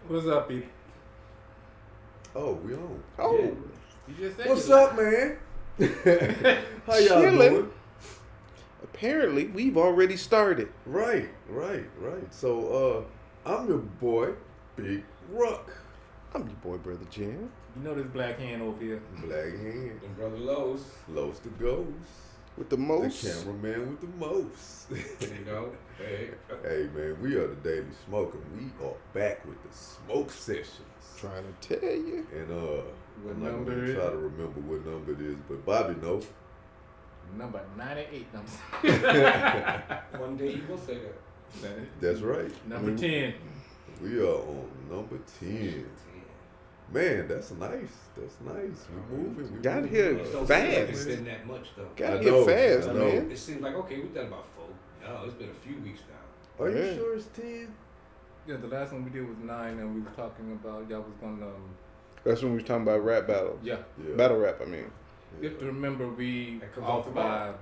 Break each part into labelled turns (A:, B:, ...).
A: What's up, people?
B: Oh, we on.
C: Oh,
A: Yeah. You just said
B: What's
A: it.
B: up, man? How y'all
C: Chillin'.
B: doing?
C: Apparently, we've already started.
B: Right. So, I'm your boy, Big Ruck.
C: I'm your boy, Brother Jim.
A: You know this black hand over here.
B: Black hand.
A: And Brother Lowe's.
B: Los to Ghost.
C: With the most.
B: The cameraman with the most.
A: You know? Hey.
B: Hey, man, we are the Daily Smoker. We are back with the smoke sessions.
C: Trying to tell you.
B: And,
A: What
B: I'm not
A: number
B: going
A: it
B: to
A: is?
B: try to remember what number it is, but Bobby knows.
A: Number 98.
D: One day you will say that.
B: That's right.
A: Number 10.
B: We are on number 10. Man, that's nice. We're moving. We
C: Got
B: moving.
C: here
D: It don't
C: fast.
D: seem like it's been that much though.
C: Got
B: I
C: here
B: know,
C: fast,
B: I know.
C: man.
D: It seems like okay, we've done about 4. No, it's been a few weeks now.
B: Are you
C: Yeah.
B: sure it's 10?
A: Yeah, the last one we did was 9, and we were talking about y'all was gonna.
C: That's when we were talking about rap battle.
A: Yeah.
B: Yeah.
C: Battle rap, I mean.
A: You have to remember we
D: That comes
A: off
D: out
A: by
D: tomorrow.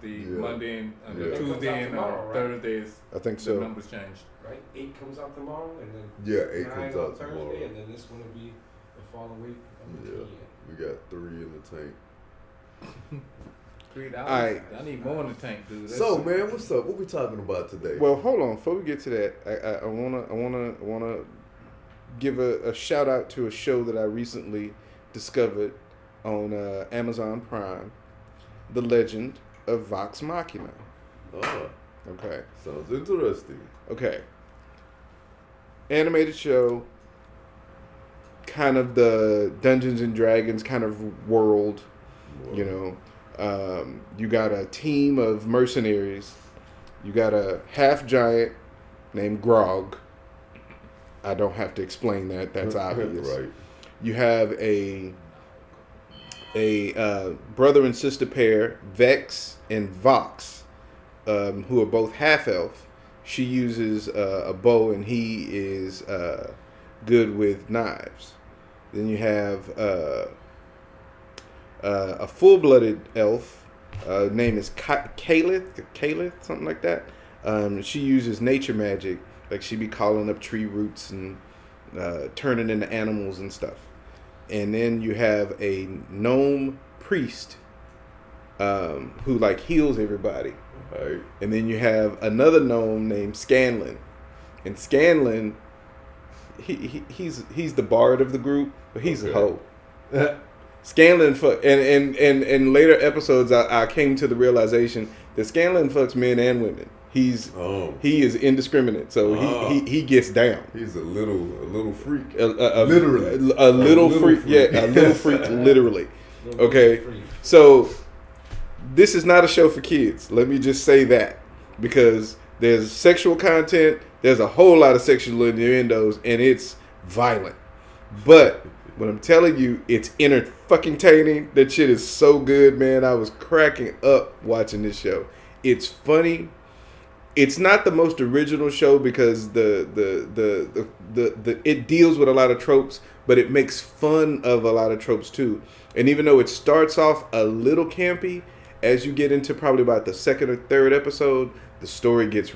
A: the
B: Yeah.
A: Monday and
B: Yeah.
A: the
B: That
D: comes
A: Tuesday
D: out
A: and
D: tomorrow, right?
A: Thursdays.
C: I think
A: The
C: so.
A: numbers changed.
D: Right? 8 comes out tomorrow, and then
B: Yeah, 8
D: 9
B: comes
D: on
B: out
D: Thursday,
B: tomorrow.
D: and then this one will be the following week.
B: Yeah. We got 3 in the tank.
A: $3.
C: Alright.
A: I need more in the tank, dude. That's
B: So, man, what's up? What we talking about today?
C: Well, hold on. Before we get to that, I wanna give a shout out to a show that I recently discovered on Amazon Prime, The Legend of Vox Machina.
B: Oh,
C: Okay.
B: sounds interesting.
C: Okay. Animated show, kind of the Dungeons and Dragons kind of world, you know. You got a team of mercenaries. You got a half giant named Grog. I don't have to explain that. That's obvious.
B: Right.
C: You have a brother and sister pair, Vex and Vox, who are both half elf. She uses a bow, and he is good with knives. Then you have a full-blooded elf. Name is Kalith, something like that. She uses nature magic, like she be calling up tree roots and turning into animals and stuff. And then you have a gnome priest who like heals everybody.
B: Right.
C: And then you have another gnome named Scanlan. And Scanlan, he's the bard of the group, but he's a hoe. Scanlan in later episodes, I came to the realization that Scanlan fucks men and women. He is indiscriminate, so he gets down.
B: He's a little freak.
C: Literally,
B: A
C: a little freak.
B: freak.
C: Yeah, a little freak. Literally. Okay, so this is not a show for kids. Let me just say that, because there's sexual content. There's a whole lot of sexual innuendos, and it's violent. But what I'm telling you, it's fucking-taining. That shit is so good, man. I was cracking up watching this show. It's funny. It's not the most original show because it deals with a lot of tropes, but it makes fun of a lot of tropes too. And even though it starts off a little campy, as you get into probably about the second or third episode, the story gets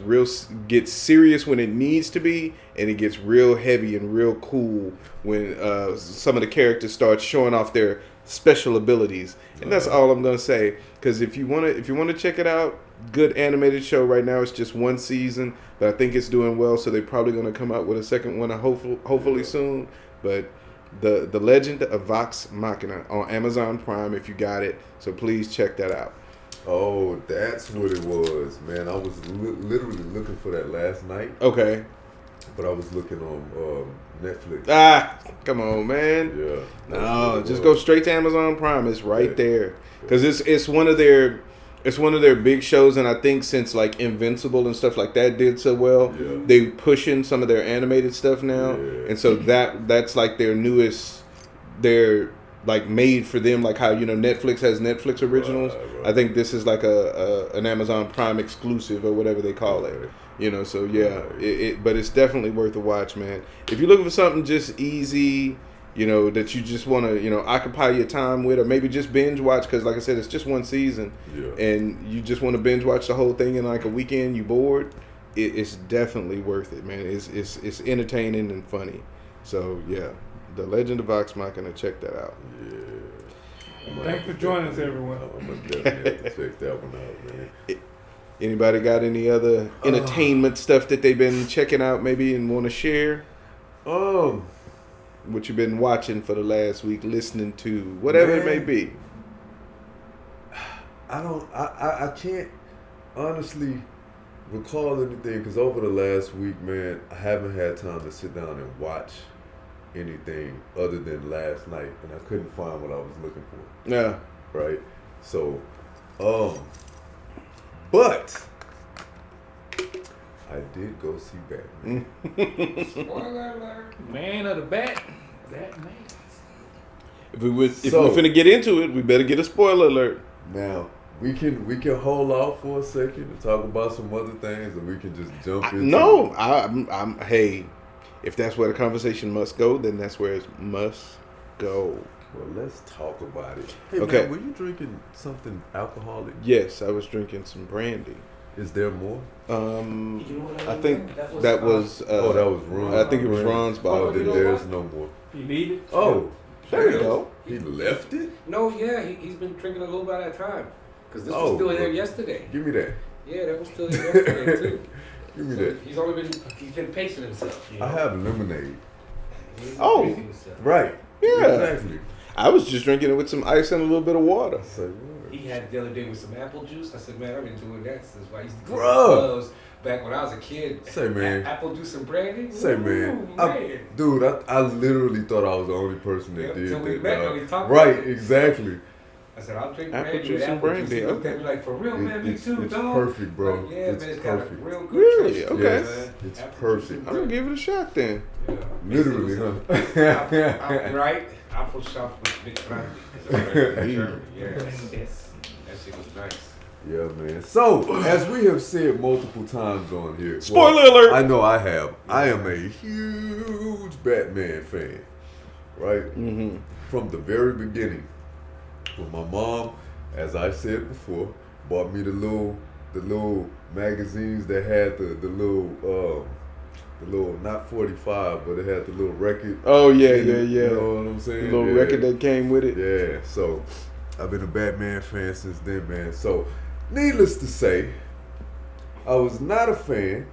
C: serious when it needs to be, and it gets real heavy and real cool when some of the characters start showing off their special abilities. And that's all I'm gonna say. Because if you wanna check it out, good animated show right now. It's just 1 season, but I think it's doing well. So they're probably gonna come out with a second one, hopefully soon. But the Legend of Vox Machina on Amazon Prime, if you got it. So please check that out.
B: Oh, that's what it was, man. I was literally looking for that last night,
C: Okay.
B: but I was looking on Netflix.
C: Come on, man.
B: Yeah.
C: No, just go straight to Amazon Prime. It's right there, because it's one of their big shows, and I think since like Invincible and stuff like that did so well, they pushing some of their animated stuff now, and so that's like their newest, their like made for them, like how Netflix has Netflix originals.
B: Right.
C: I think this is like an Amazon Prime exclusive or whatever they call it. So yeah, but it's definitely worth a watch, man. If you're looking for something just easy, that you just want to, occupy your time with, or maybe just binge watch, because like I said, it's just 1 season, and you just want to binge watch the whole thing in like a weekend, you bored, it's definitely worth it, man. It's entertaining and funny. So yeah, The Legend of Vox Machina. Check that out.
B: Yeah.
A: Thanks for joining us, everyone.
B: I'm gonna definitely have to check that one out, man.
C: Anybody got any other entertainment stuff that they've been checking out, maybe, and want to share? What you've been watching for the last week, listening to, whatever it may be.
B: I can't honestly recall anything because over the last week, man, I haven't had time to sit down and watch anything other than last night, and I couldn't find what I was looking for.
C: Yeah.
B: Right. So, but I did go see Batman.
D: Spoiler alert.
A: Man of the Bat. Batman.
C: If we're finna get into it, we better get a spoiler alert.
B: Now we can hold off for a second and talk about some other things, or we can just jump into.
C: I'm. Hey, if that's where the conversation must go, then that's where it must go.
B: Well, let's talk about it. Hey,
C: Okay.
B: man, were you drinking something alcoholic?
C: Yes, I was drinking some brandy.
B: Is there more?
C: I think that was.
B: that was Ron.
C: I think it was Ron's
B: Oh,
C: bottle.
B: then there's no more.
A: You need it?
B: Oh,
C: There you go.
B: He left it?
D: No, yeah, he's been drinking a little bit at a time. Because this
B: Oh,
D: was still there
B: bro.
D: yesterday.
B: Give me that.
D: Yeah, that was still there yesterday, too.
B: Give me
D: So
B: that.
D: he's been pacing himself. You know?
B: I have lemonade.
D: He's been
C: Oh.
D: pacing himself.
B: Right.
C: Yeah.
B: Exactly.
C: I was just drinking it with some ice and a little bit of water.
B: Say what?
D: He had it the other day with some apple juice. I said, man, I've been doing that since I used to go to
B: Bruh.
D: clubs back when I was a kid.
B: Say, man.
D: Apple juice and brandy.
B: Say, man.
D: Ooh, man.
B: Dude, I literally thought I was the only person that
D: Yeah,
B: did
D: till we
B: that.
D: met
B: dog.
D: and we talked
B: Right,
D: about it.
B: exactly.
D: I said, I'll drink
C: Apple
D: brandy
C: juice
D: with
C: and
D: apple
C: brandy,
D: juice. He looked at
C: okay.
D: me like, for real, man, me
B: It's
D: too, dog.
B: perfect, bro.
D: Like, yeah,
B: It's
D: man, it's got a
B: perfect.
D: real good
C: Really?
D: taste.
C: Okay.
B: Yes, it's
D: Apple juice
B: perfect.
D: and
C: I'm gonna give it a shot then.
D: Yeah.
B: Literally, huh?
D: Right? Apple shop with big brandy. 'Cause I'm from Germany. Yeah, that shit was nice.
B: Yeah, man. So, as we have said multiple times on here,
C: Spoiler alert!
B: I know I have. I am a huge Batman fan, right?
C: Mm-hmm.
B: From the very beginning, when my mom, as I said before, bought me the little magazines that had the little not 45, but it had the little record.
C: Oh yeah,
B: in it,
C: yeah.
B: You know what I'm saying?
C: The little record that came with it.
B: Yeah, so I've been a Batman fan since then, man. So, needless to say, I was not a fan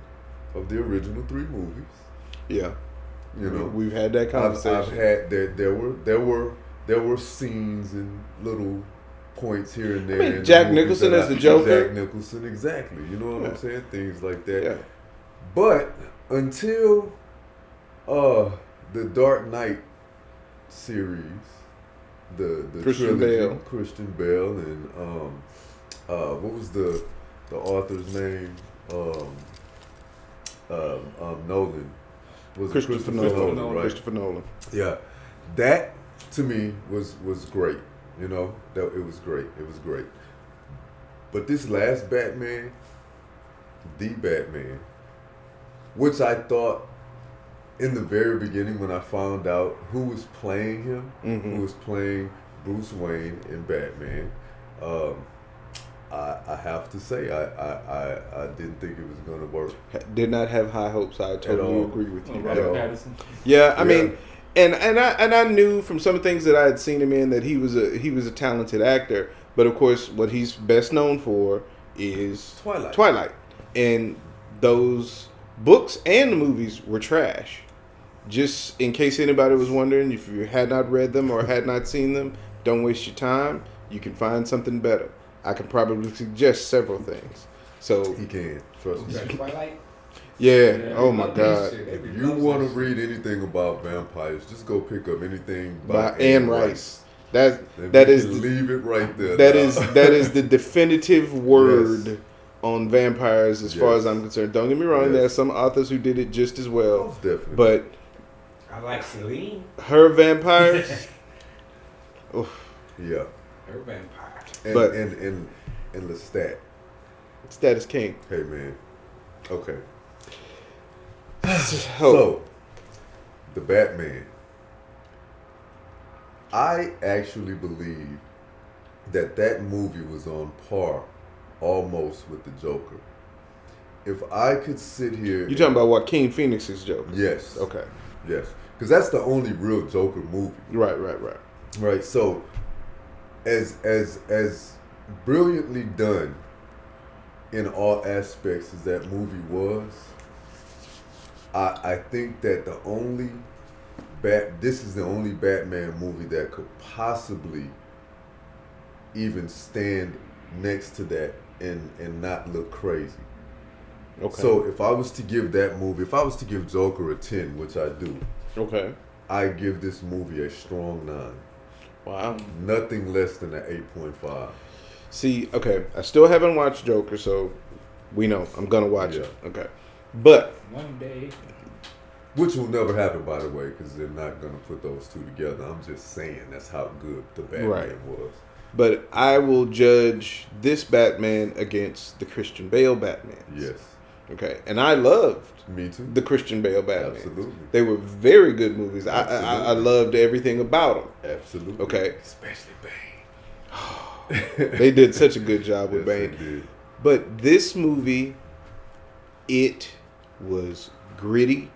B: of the original 3 movies.
C: Yeah.
B: You know,
C: We've had that conversation.
B: I've had there were scenes and little points here and there.
C: I mean,
B: in the
C: Jack
B: movies
C: Nicholson
B: that
C: as the Joker.
B: Jack Nicholson, exactly. You know what
C: Yeah.
B: I'm saying? Things like that.
C: Yeah.
B: But until the Dark Knight series, the
C: Christian
B: trilogy,
C: Bale.
B: Christian Bale, and what was the author's name? Nolan. Was it
C: Christopher Nolan.
B: right?
C: Christopher Nolan.
B: Yeah, that to me was great. You know, that it was great. It was great. But this last Batman, the Batman, which I thought in the very beginning when I found out who was playing him,
C: Mm-hmm.
B: who was playing Bruce Wayne in Batman, I have to say I didn't think it was gonna work.
C: Did not have high hopes. I totally
B: all.
C: agree with you.
A: Robert
B: Yeah.
A: Pattinson.
C: Yeah, I
B: Yeah.
C: mean, and I knew from some things that I had seen him in that he was a talented actor. But of course, what he's best known for is
B: Twilight.
C: and those books and the movies were trash. Just in case anybody was wondering, if you had not read them or had not seen them, don't waste your time. You can find something better. I can probably suggest several things. So
B: He can, trust me.
D: Was that Twilight?
C: yeah, oh my
D: Love that
C: God.
D: shit.
B: If
D: Everybody
B: you
D: loves
B: want to
D: that
B: read anything about vampires, just go pick up anything
C: By
B: by
C: Anne Rice. That
B: And
C: that
B: we
C: is
B: can
C: the,
B: leave it right there.
C: that
B: now.
C: is the definitive word
B: Yes.
C: on vampires as far
B: Yes.
C: as I'm concerned. Don't get me wrong,
B: Yes.
C: there are some authors who did it just as well.
B: Most definitely.
C: But
D: I like Celine,
C: her vampires, oof,
B: yeah,
D: her vampire.
B: and
C: But-
B: and Lestat.
C: status king.
B: Hey man, okay.
C: So,
B: So, the Batman. I actually believe that movie was on par almost with the Joker. if I could sit here,
C: You talking about Joaquin Phoenix's Joker?
B: Yes.
C: Okay.
B: Yes, because that's the only real Joker movie.
C: Right.
B: Right. So, as brilliantly done in all aspects as that movie was, I think that this is the only Batman movie that could possibly even stand next to that and not look crazy.
C: Okay.
B: So if I was to give that movie, if I was to give Joker a 10, which I do,
C: Okay.
B: I give this movie a strong 9.
C: Wow.
B: Nothing less than an 8.5.
C: See, okay, I still haven't watched Joker, so we know I'm gonna watch it.
B: Yeah.
C: Okay, but
D: One day.
B: Which will never happen, by the way, because they're not going to put those two together. I'm just saying that's how good the Batman
C: Right.
B: was.
C: But I will judge this Batman against the Christian Bale Batman.
B: Yes.
C: Okay, and I loved
B: Me too.
C: the Christian Bale Batman.
B: Absolutely.
C: They were very good movies. I
B: Absolutely.
C: loved everything about them.
B: Absolutely.
C: Okay.
B: Especially Bane.
C: They did such a good job with
B: Yes,
C: Bane.
B: they did.
C: But this movie, it was gritty.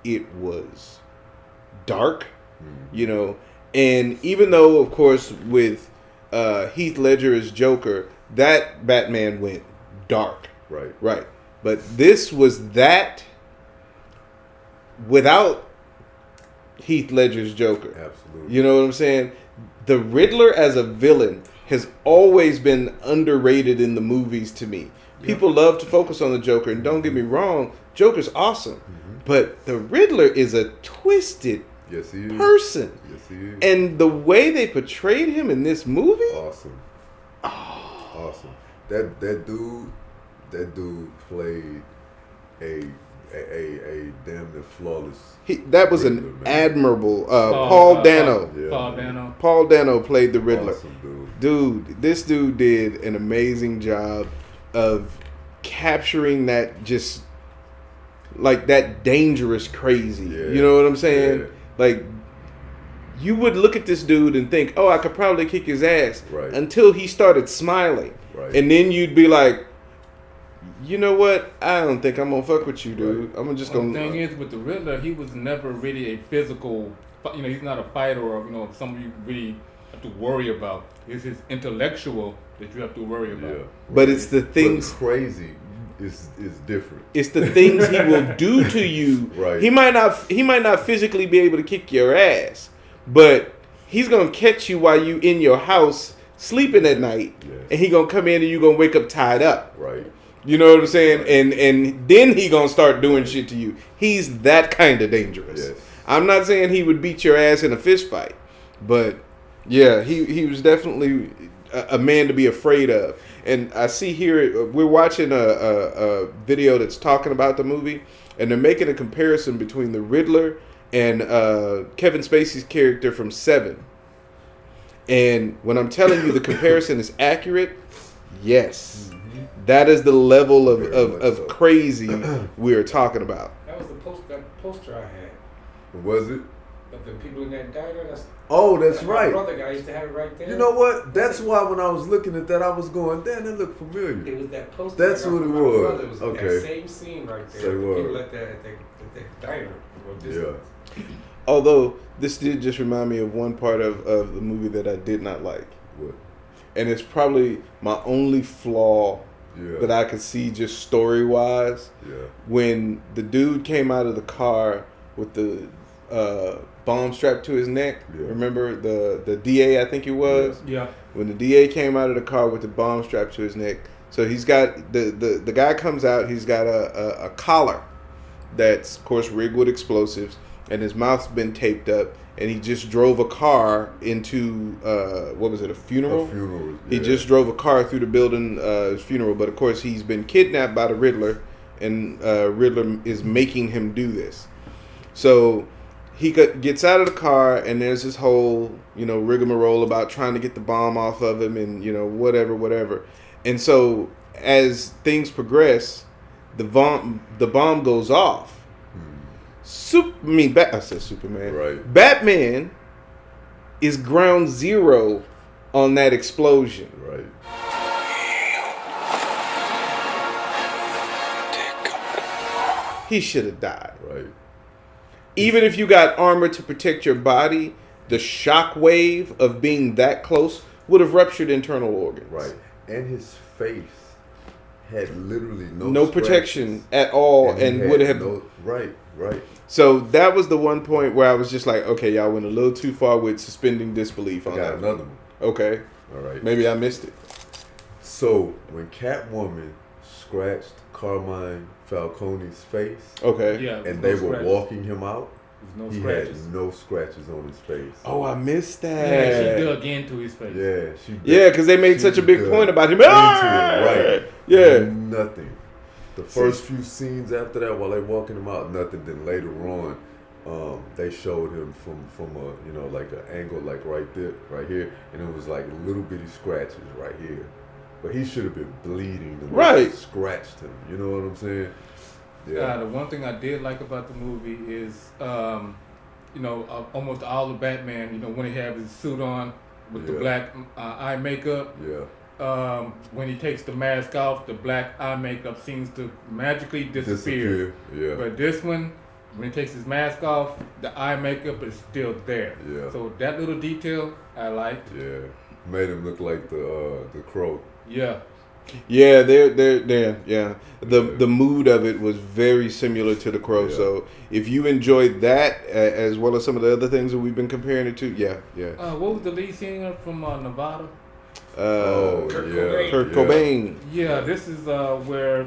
C: It was dark, you know. And even though, of course, with Heath Ledger as Joker, that Batman went dark.
B: Right.
C: Right. But this was that without Heath Ledger's Joker.
B: Absolutely.
C: You know what I'm saying? The Riddler as a villain has always been underrated in the movies to me. People love to focus on the Joker, and don't get me wrong, Joker's awesome. But the Riddler is a twisted
B: Yes, he is.
C: person.
B: Yes, he is.
C: And the way they portrayed him in this movie,
B: Awesome. Awesome. That dude played a damn near flawless.
C: that was
B: Riddler,
C: an
B: man.
C: admirable Paul Dano.
B: Yeah,
A: Paul
B: man.
A: Dano.
C: Paul Dano played the Riddler.
B: Awesome,
C: Dude, this dude did an amazing job of capturing that just like that dangerous crazy.
B: Yeah.
C: You know what I'm saying?
B: Yeah.
C: Like you would look at this dude and think, "Oh, I could probably kick his ass,"
B: Right.
C: until he started smiling,
B: Right.
C: and then you'd be like, "You know what? I don't think I'm gonna fuck with you, dude. I'm just
A: The
C: gonna."
A: thing is, with the Riddler, he was never really a physical. You know, he's not a fighter or somebody you really have to worry about. It's his intellectual that you have to worry about.
B: Yeah.
C: But it's the things.
B: But crazy is different.
C: It's the things he will do to you.
B: Right.
C: He might not physically be able to kick your ass, but he's gonna catch you while you in your house sleeping at night,
B: Yes.
C: and he gonna come in and you gonna wake up tied up.
B: Right.
C: You know what I'm saying? And then he gonna start doing shit to you. He's that kind of dangerous.
B: Yes.
C: I'm not saying he would beat your ass in a fist fight, but yeah, he was definitely a man to be afraid of. And I see here we're watching a video that's talking about the movie, and they're making a comparison between the Riddler and Kevin Spacey's character from Seven. And when I'm telling you the comparison is accurate, yes, that is the level
B: Very much
C: of
B: so.
C: crazy we're talking about.
D: That was that poster I had.
B: Was it?
D: But the people in that diner,
B: Oh, that's
D: my
B: right.
D: brother guy used to have it right there.
B: You know what? That's why when I was looking at that, I was going, damn, that looked familiar.
D: It was that poster.
B: That's
D: I got
B: what it
D: from my
B: was.
D: brother. It was
B: Okay.
D: that same scene right there.
B: Say
D: The
B: what?
D: people at that diner. Well, this
B: Yeah.
C: Although this did just remind me of one part of the movie that I did not like,
B: What?
C: and it's probably my only flaw
B: Yeah.
C: that I could see just story wise.
B: Yeah.
C: When the dude came out of the car with the bomb strapped to his neck,
B: Yeah.
C: remember the DA, I think it was.
A: Yeah.
C: When the DA came out of the car with the bomb strapped to his neck, so he's got the guy comes out. He's got a collar that's of course rigged with explosives, and his mouth's been taped up. And he just drove a car into what was it? A funeral.
B: A funeral.
C: He
B: yeah.
C: just drove a car through the building, his funeral. But of course, he's been kidnapped by the Riddler, and Riddler is making him do this. So he gets out of the car, and there's this whole, rigmarole about trying to get the bomb off of him, and whatever. And so as things progress, the bomb goes off. I said Superman.
B: Right.
C: Batman is ground zero on that explosion.
B: Right.
C: he should have died.
B: Right.
C: Even if you got armor to protect your body, the shock wave of being that close would have ruptured internal organs.
B: Right. And his face had literally
C: no protection at all, and would have
B: right.
C: So that was the one point where I was just like, okay, y'all went a little too far with suspending disbelief on
B: I got
C: that.
B: another one.
C: Okay.
B: All right.
C: Maybe I missed it.
B: So when Catwoman scratched Carmine Falcone's face,
C: Okay.
A: Yeah.
B: and they were walking him out,
A: There's no
B: he
A: scratches.
B: had no scratches on his face.
C: Oh, I missed that.
A: Yeah, she dug into his face.
B: Yeah, she.
C: Yeah, because they made such a big
B: dug
C: point about him.
B: into
C: Ah!
B: it, right?
C: Yeah.
B: Nothing. The first few scenes after that, while they walking him out, nothing. Then later on, they showed him from a like an angle like right there, right here, and it was like little bitty scratches right here. But he should have been bleeding the way
C: Right.
B: they scratched him. You know what I'm saying? Yeah.
A: The one thing I did like about the movie is, almost all the Batman, when he have his suit on with the black eye makeup.
B: Yeah.
A: When he takes the mask off, the black eye makeup seems to magically disappear.
B: Yeah.
A: But this one, when he takes his mask off, the eye makeup is still there.
B: Yeah.
A: So that little detail I liked.
B: Yeah. Made him look like the Crow.
A: Yeah.
C: Yeah, they're yeah. The mood of it was very similar to The Crow.
B: Yeah.
C: So if you enjoyed that as well as some of the other things that we've been comparing it to, yeah.
A: What was the lead singer from Nevada?
C: Kurt Cobain.
A: Yeah, this is where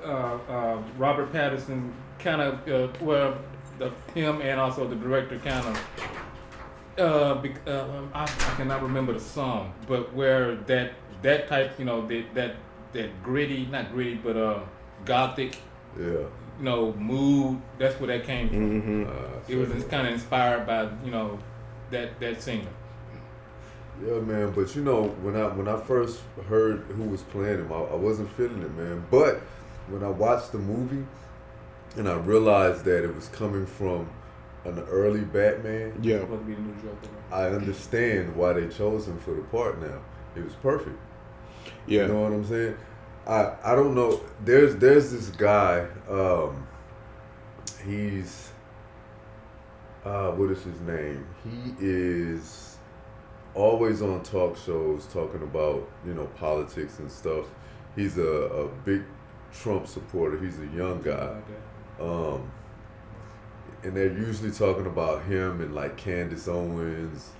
A: Robert Pattinson kind of him and also the director kind of I cannot remember the song, but where that type, that gritty, not gritty, but gothic, mood. That's where that came from.
C: Mm-hmm.
A: It was kind of inspired by that singer.
B: Yeah, man. But when I first heard who was playing him, I wasn't feeling it, man. But when I watched the movie and I realized that it was coming from an early Batman,
C: Yeah.
A: Supposed to be the new Joker, right?
B: I understand why they chose him for the part now. It was perfect.
C: Yeah.
B: You know what I'm saying? I don't know. There's this guy. He's what is his name? He is always on talk shows talking about politics and stuff. He's a big Trump supporter. He's a young guy. And they're usually talking about him and like Candace Owens.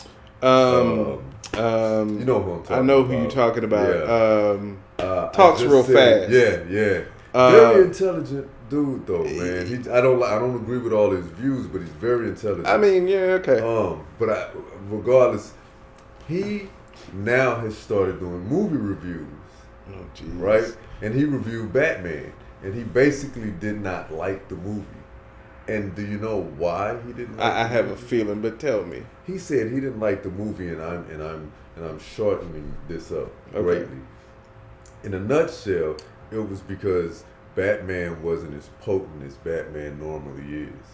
C: You know who I'm talking
B: I know who you're
C: talking about.
B: Yeah.
C: Talks real fast.
B: Yeah. Very intelligent dude though, man. I don't agree with all his views, but he's very intelligent.
C: I mean, yeah, okay.
B: But regardless, he now has started doing movie reviews.
C: Oh, jeez.
B: Right? And he reviewed Batman, and he basically did not like the movie. And do you know why he didn't like
C: I
B: the
C: have
B: movie?
C: a feeling, but tell me.
B: He said he didn't like the movie, and I'm shortening this up
C: Okay.
B: greatly. In a nutshell, it was because Batman wasn't as potent as Batman normally is.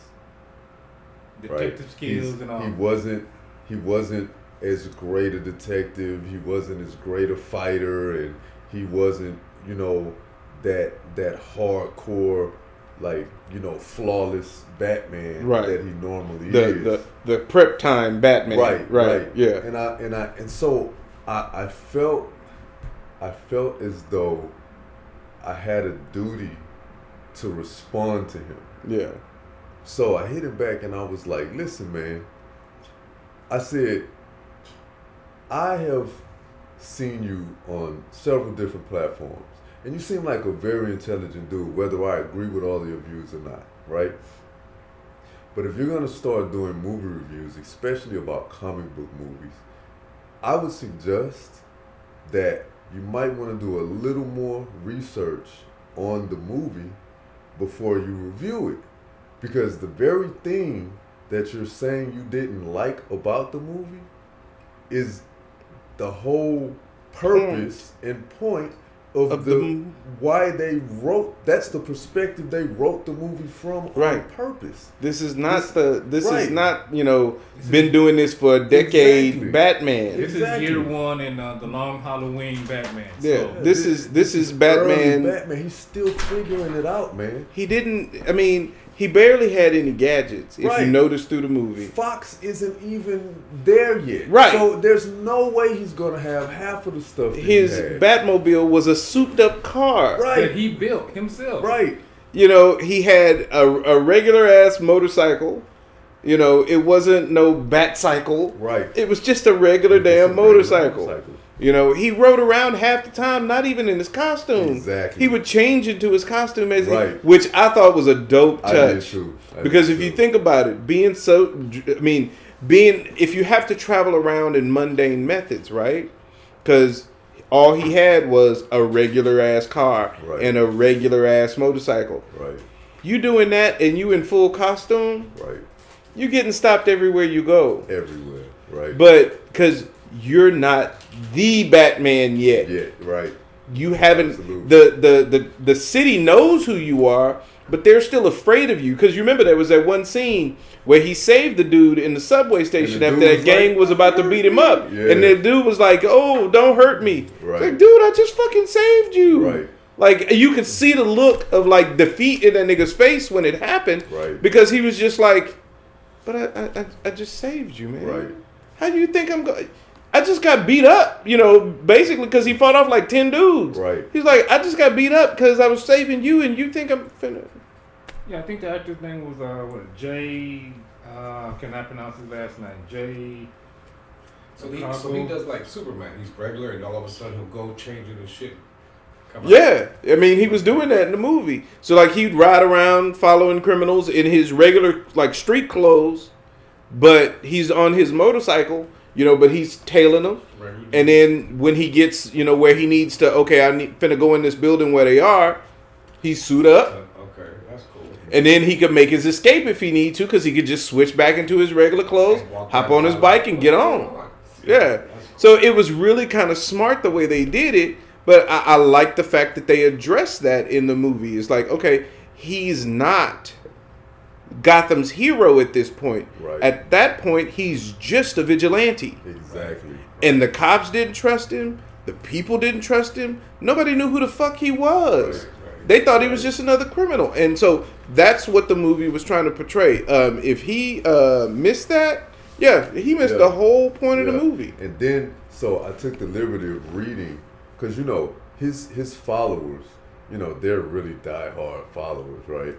A: Detective skills and all.
B: He wasn't as great a detective. He wasn't as great a fighter, and he wasn't that hardcore, like flawless Batman that he normally is.
C: The prep time Batman. Right. Yeah.
B: And so I felt as though I had a duty to respond to him.
C: Yeah.
B: So I hit him back and I was like, listen, man. I said, I have seen you on several different platforms, and you seem like a very intelligent dude, whether I agree with all of your views or not, right? But if you're going to start doing movie reviews, especially about comic book movies, I would suggest that you might want to do a little more research on the movie before you review it. Because the very thing that you're saying you didn't like about the movie is the whole purpose and point of the why they wrote. That's the perspective they wrote the movie from on purpose.
C: This is not this
B: right.
C: is not been doing this for a decade.
B: Exactly.
C: Batman.
A: This is year one in the Long Halloween Batman.
C: Yeah,
A: So.
C: this is Batman.
B: Batman. He's still figuring it out, man.
C: He didn't. I mean, he barely had any gadgets. If you notice through the movie,
B: Fox isn't even there yet.
C: Right.
B: So there's no way he's gonna have half of the stuff.
C: His Batmobile was a souped-up car.
B: Right.
A: That he built himself.
B: Right.
C: He had a regular ass motorcycle. It wasn't no bat cycle.
B: Right.
C: It was just a regular damn motorcycle. He rode around half the time, not even in his costume.
B: Exactly.
C: He would change into his costume
B: right.
C: which I thought was a dope touch.
B: I did too.
C: Because if you think about it, if you have to travel around in mundane methods, right? Because all he had was a regular ass car and a regular ass motorcycle.
B: Right.
C: You doing that and you in full costume?
B: Right.
C: You getting stopped everywhere you go.
B: Everywhere. Right.
C: But because you're not the Batman yet.
B: Yeah. Right.
C: You haven't.
B: Absolutely.
C: The city knows who you are, but they're still afraid of you. Because you remember there was that one scene where he saved the dude in the subway station after that gang was about to beat him up, and the dude was like, "Oh, don't hurt me."
B: Right.
C: Like, dude, I just fucking saved you.
B: Right.
C: Like, you could see the look of like defeat in that nigga's face when it happened.
B: Right.
C: Because he was just like, "But I just saved you, man.
B: Right.
C: How do you think I'm going?" I just got beat up, basically because he fought off like 10 dudes.
B: Right.
C: He's like, I just got beat up because I was saving you, and you think I'm finna.
A: Yeah, I think the actor's name was Jay. Can I pronounce his last name? Jay.
D: So he does like Superman. He's regular, and all of a sudden he'll go change into shit.
C: Yeah, I mean, he was doing that in the movie. So like, he'd ride around following criminals in his regular like street clothes, but he's on his motorcycle. But he's tailing them. Right. And then when he gets, where he needs to, finna go in this building where they are, he's suit up.
D: Okay, that's cool.
C: And then he could make his escape if he need to, because he could just switch back into his regular clothes, hop on his bike, and get on. Yeah. So it was really kind of smart the way they did it, but I like the fact that they addressed that in the movie. It's like, okay, he's not Gotham's hero at this point.
B: Right.
C: At that point, he's just a vigilante.
B: Exactly.
C: And the cops didn't trust him. The people didn't trust him. Nobody knew who the fuck he was. Right. They thought he was just another criminal. And so that's what the movie was trying to portray. If he missed that, he missed the whole point of the movie.
B: And then, so I took the liberty of reading, because, his followers, they're really diehard followers, right?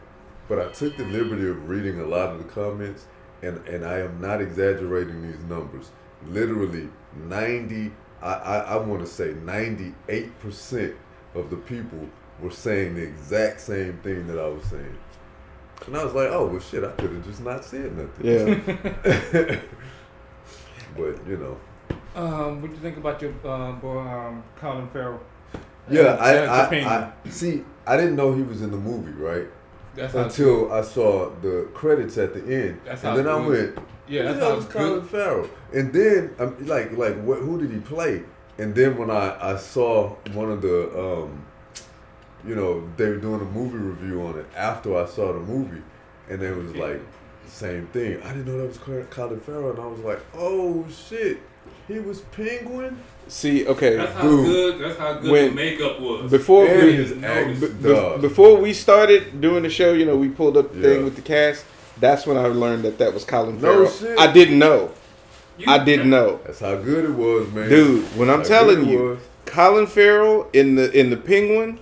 B: But I took the liberty of reading a lot of the comments, and I am not exaggerating these numbers. Literally 98% of the people were saying the exact same thing that I was saying. And I was like, oh, well, shit, I could have just not said nothing.
C: Yeah.
B: But,
A: what do you think about your boy, Colin Farrell?
B: Yeah, I see, I didn't know he was in the movie, right? Until I saw the credits at the end, and then I went, "Yeah, that was Colin Farrell." And then I'm like, who did he play? And then when I saw one of the, they were doing a movie review on it after I saw the movie, and it was like same thing. I didn't know that was Colin Farrell, and I was like, "Oh shit, he was Penguin."
C: See, okay,
A: that's how good the makeup was.
C: Before we started doing the show, we pulled up the thing with the cast. That's when I learned that was Colin Farrell.
B: Shit.
C: I didn't know.
B: That's how good it was, man.
C: Dude, when I'm telling you, Colin Farrell in the Penguin,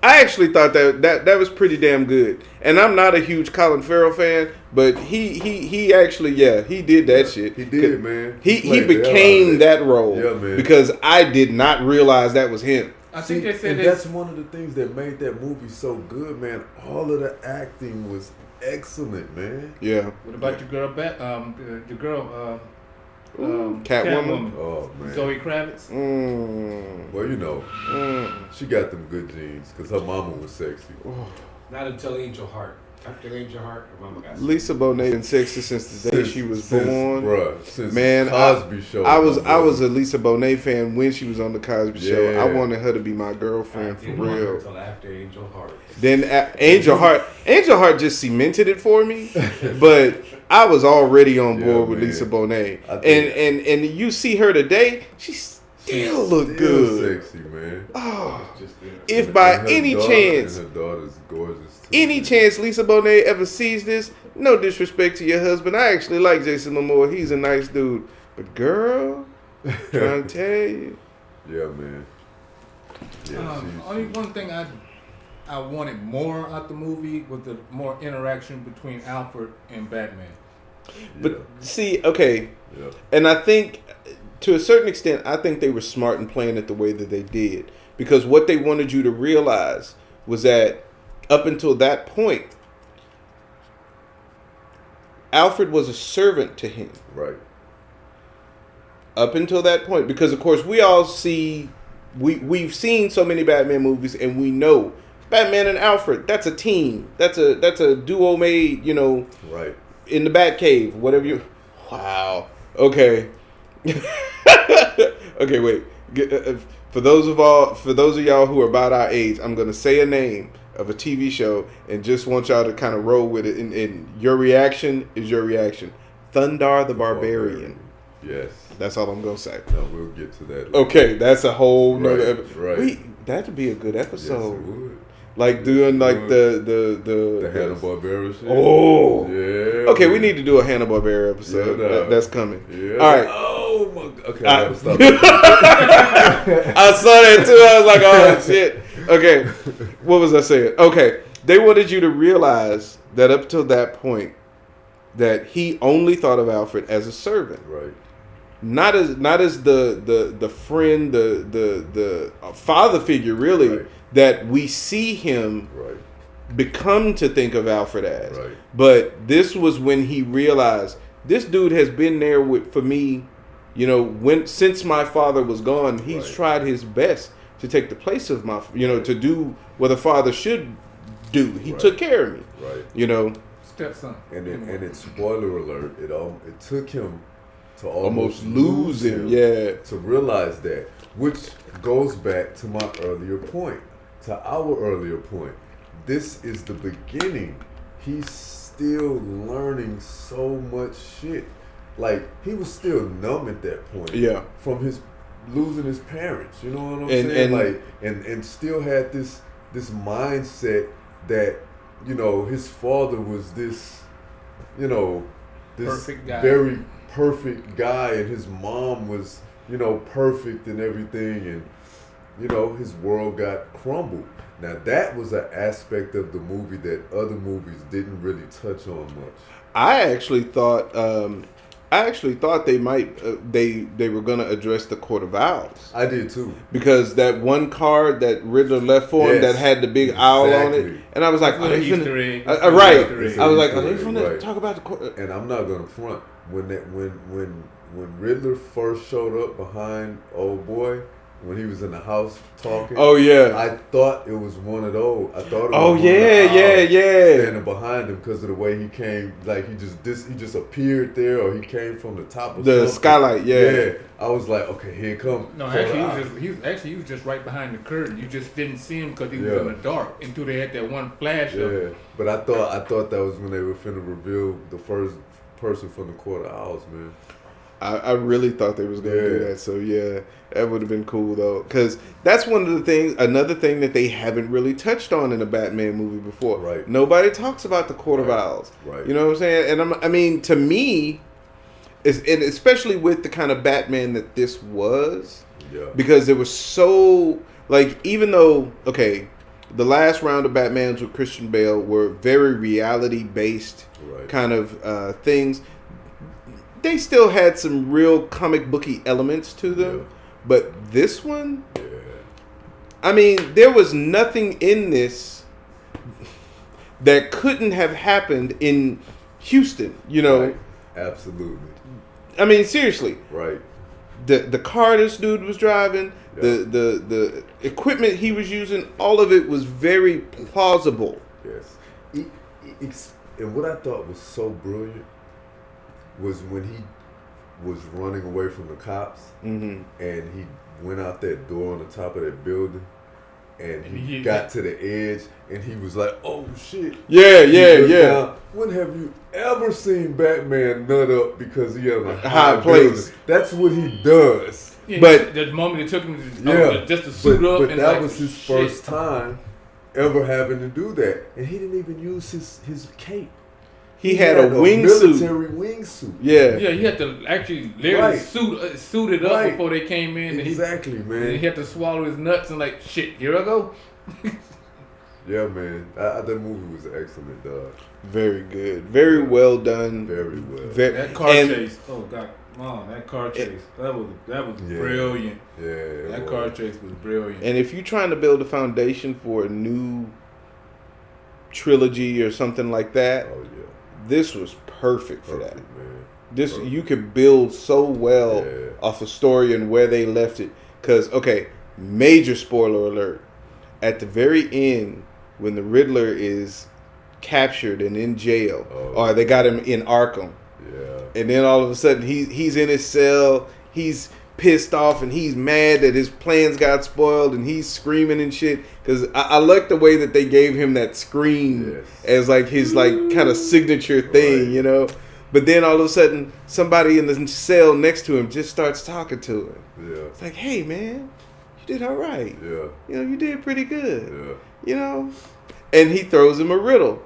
C: I actually thought that was pretty damn good. And I'm not a huge Colin Farrell fan, but he actually, he did that shit.
B: He did, man.
C: He became that role.
B: Yeah, man.
C: Because I did not realize that was him.
A: I think they said
B: that's one of the things that made that movie so good, man. All of the acting was excellent, man.
C: Yeah.
A: What about your girl,
C: Catwoman?
B: Oh, man.
A: Zoe Kravitz?
B: Well, she got them good genes, because her mama was sexy.
D: Not until Angel Heart. After they age your heart, your mama got
C: Lisa Bonet been sexy since the day she was born.
B: Bruh, since
C: Man,
B: Cosby Show.
C: I was a Lisa Bonet fan when she was on the Cosby Show.
B: Yeah.
C: I wanted her to be my girlfriend for real.
D: Until after Angel Heart.
C: Then Angel Heart just cemented it for me. But I was already on board with
B: man.
C: Lisa Bonet,
B: I think-
C: and you see her today, she still look good.
B: Sexy, man.
C: Oh,
D: Just
C: if by
B: And her
C: any
B: daughter-
C: chance.
B: and her daughter's gorgeous. Too,
C: Any
B: man.
C: chance Lisa Bonet ever sees this, no disrespect to your husband. I actually like Jason Momoa. He's a nice dude. But girl, trying to tell you.
B: Yeah, man. Yeah,
A: Only one thing I wanted more out the movie was the more interaction between Alfred and Batman.
C: But see, okay,
B: yeah.
C: and I think to a certain extent, I think they were smart in playing it the way that they did. Because what they wanted you to realize was that up until that point, Alfred was a servant to him.
B: Right.
C: Up until that point, because of course we've seen so many Batman movies, and we know Batman and Alfred, that's a team. That's a duo made,
B: Right.
C: in the Batcave, whatever you. Wow. Okay. Okay, wait. For those of y'all who are about our age, I'm gonna say a name of a TV show and just want y'all to kind of roll with it. And your reaction is your reaction. Thundar the Barbarian.
B: Yes.
C: That's all I'm gonna say.
B: No, we'll get to that.
C: Okay, that's a whole nother.
B: Right.
C: That'd be a good
B: Yes,
C: episode.
B: it would.
C: Like doing like
B: The
C: the
B: Hanna-Barbera shit.
C: Oh.
B: Yeah.
C: Okay, we
B: man.
C: need to do a Hanna-Barbera episode.
B: Yeah, nah.
C: That's coming.
B: Yeah.
C: All right.
B: Oh my god. Okay,
C: I-
B: I gotta stop.
C: I saw that too. I was like, oh shit. Okay. What was I saying? Okay. They wanted you to realize that up till that point that he only thought of Alfred as a servant.
B: Right.
C: Not as the friend, the father figure really
B: Right.
C: that we see him
B: Right.
C: become to think of Alfred as.
B: Right.
C: But this was when he realized this dude has been there for me, since my father was gone. He's
B: Right.
C: tried his best to take the place of my, to do what a father should do. He
B: Right.
C: took care of me.
B: Right.
A: Stepson.
B: And it's spoiler alert. It took him to
C: Almost lose him. Yeah.
B: to realize that, which goes back to my earlier point, to our earlier point. This is the beginning. He's still learning so much shit. Like, he was still numb at that point.
C: Yeah.
B: From his losing his parents. You know what I'm
C: And-
B: saying?
C: and-
B: Like, and still had this mindset that, his father was this, this
A: Perfect guy.
B: very perfect guy, and his mom was, perfect and everything, and his world got crumbled. Now that was an aspect of the movie that other movies didn't really touch on much.
C: I actually thought they might they were gonna address the Court of Owls.
B: I did too.
C: Because that one card that Riddler left for him
B: Yes,
C: that had the big owl on it,
B: exactly.
C: and I was like,
A: That's
C: are they
A: a Easter
C: finna,
A: egg.
C: right?
A: Easter egg.
C: I was like, are
B: Easter
C: they
B: egg,
C: finna
B: right.
C: talk about the court?
B: And I'm not gonna front when Riddler first showed up behind old boy, when he was in the house talking.
C: Oh yeah.
B: I thought it was one of those. I thought it was
C: Oh
B: one of
C: yeah,
B: the
C: yeah,
B: owls
C: yeah.
B: standing behind him because of the way he came. Like he just appeared there, or he came from the top of
C: The
B: something.
C: skylight, yeah.
B: I was like, okay, here it comes.
A: No, actually, he was just right behind the curtain. You just didn't see him because he was
B: Yeah.
A: in the dark until they had that one flash of
B: Yeah,
A: him.
B: but I thought that was when they were finna reveal the first person from the Court of Owls, man.
C: I really thought they was gonna do
B: Yeah.
C: that. So yeah, that would have been cool though, because that's one of the things. Another thing that they haven't really touched on in a Batman movie before.
B: Right.
C: Nobody talks about the Court of
B: Right.
C: Owls.
B: Right.
C: You know what I'm saying? And I mean, to me, and especially with the kind of Batman that this was,
B: Yeah.
C: because it was so like, even though the last round of Batmans with Christian Bale were very reality based
B: Right.
C: kind of things. They still had some real comic booky elements to them,
B: Yeah.
C: but this one,
B: Yeah.
C: I mean, there was nothing in this that couldn't have happened in Houston.
B: Right. Absolutely.
C: I mean, seriously,
B: Right.
C: the car this dude was driving,
B: Yeah.
C: the equipment he was using, all of it was very plausible.
B: Yes. and what I thought was so brilliant was when he was running away from the cops, and he went out that door on the top of that building, and he got to the edge, and he was like, "Oh shit!"
C: Yeah.
B: When have you ever seen Batman nut up because he had a
C: high place?
B: building? That's what he does.
A: Yeah,
C: But
A: the moment it took him just to suit up,
B: but
A: and
B: that
A: like,
B: was his
A: shit.
B: first time ever having to do that, and he didn't even use his cape.
C: he had a wingsuit.
B: Military wingsuit.
C: Yeah.
A: Yeah, he had to actually literally
B: Right.
A: suit it up
B: Right.
A: before they came in.
B: Exactly,
A: And
B: man.
A: he had to swallow his nuts and like, shit, here I go.
B: Yeah, man. That movie was excellent, dog.
C: Very good. Very well done.
B: Very well.
A: That car chase, oh god, Mom, that car chase, that was
B: Yeah.
A: brilliant.
B: Yeah.
A: That car chase was brilliant.
C: And if you're trying to build a foundation for a new trilogy or something like that,
B: Oh yeah.
C: this was perfect for
B: Perfect,
C: that.
B: man.
C: This
B: Perfect.
C: you could build so well
B: Yeah.
C: off a story and where they left it. Cause okay, major spoiler alert. At the very end, when the Riddler is captured and in jail, or they got him in Arkham,
B: Yeah.
C: and then all of a sudden he's in his cell, he's pissed off and he's mad that his plans got spoiled and he's screaming and shit. Because I like the way that they gave him that scream
B: Yes.
C: as like his like kind of signature thing,
B: Right.
C: you know. But then all of a sudden somebody in the cell next to him just starts talking to him.
B: Yeah.
C: It's like, hey man, you did all right.
B: Yeah.
C: You know, you did pretty good.
B: Yeah.
C: You know, and he throws him a riddle.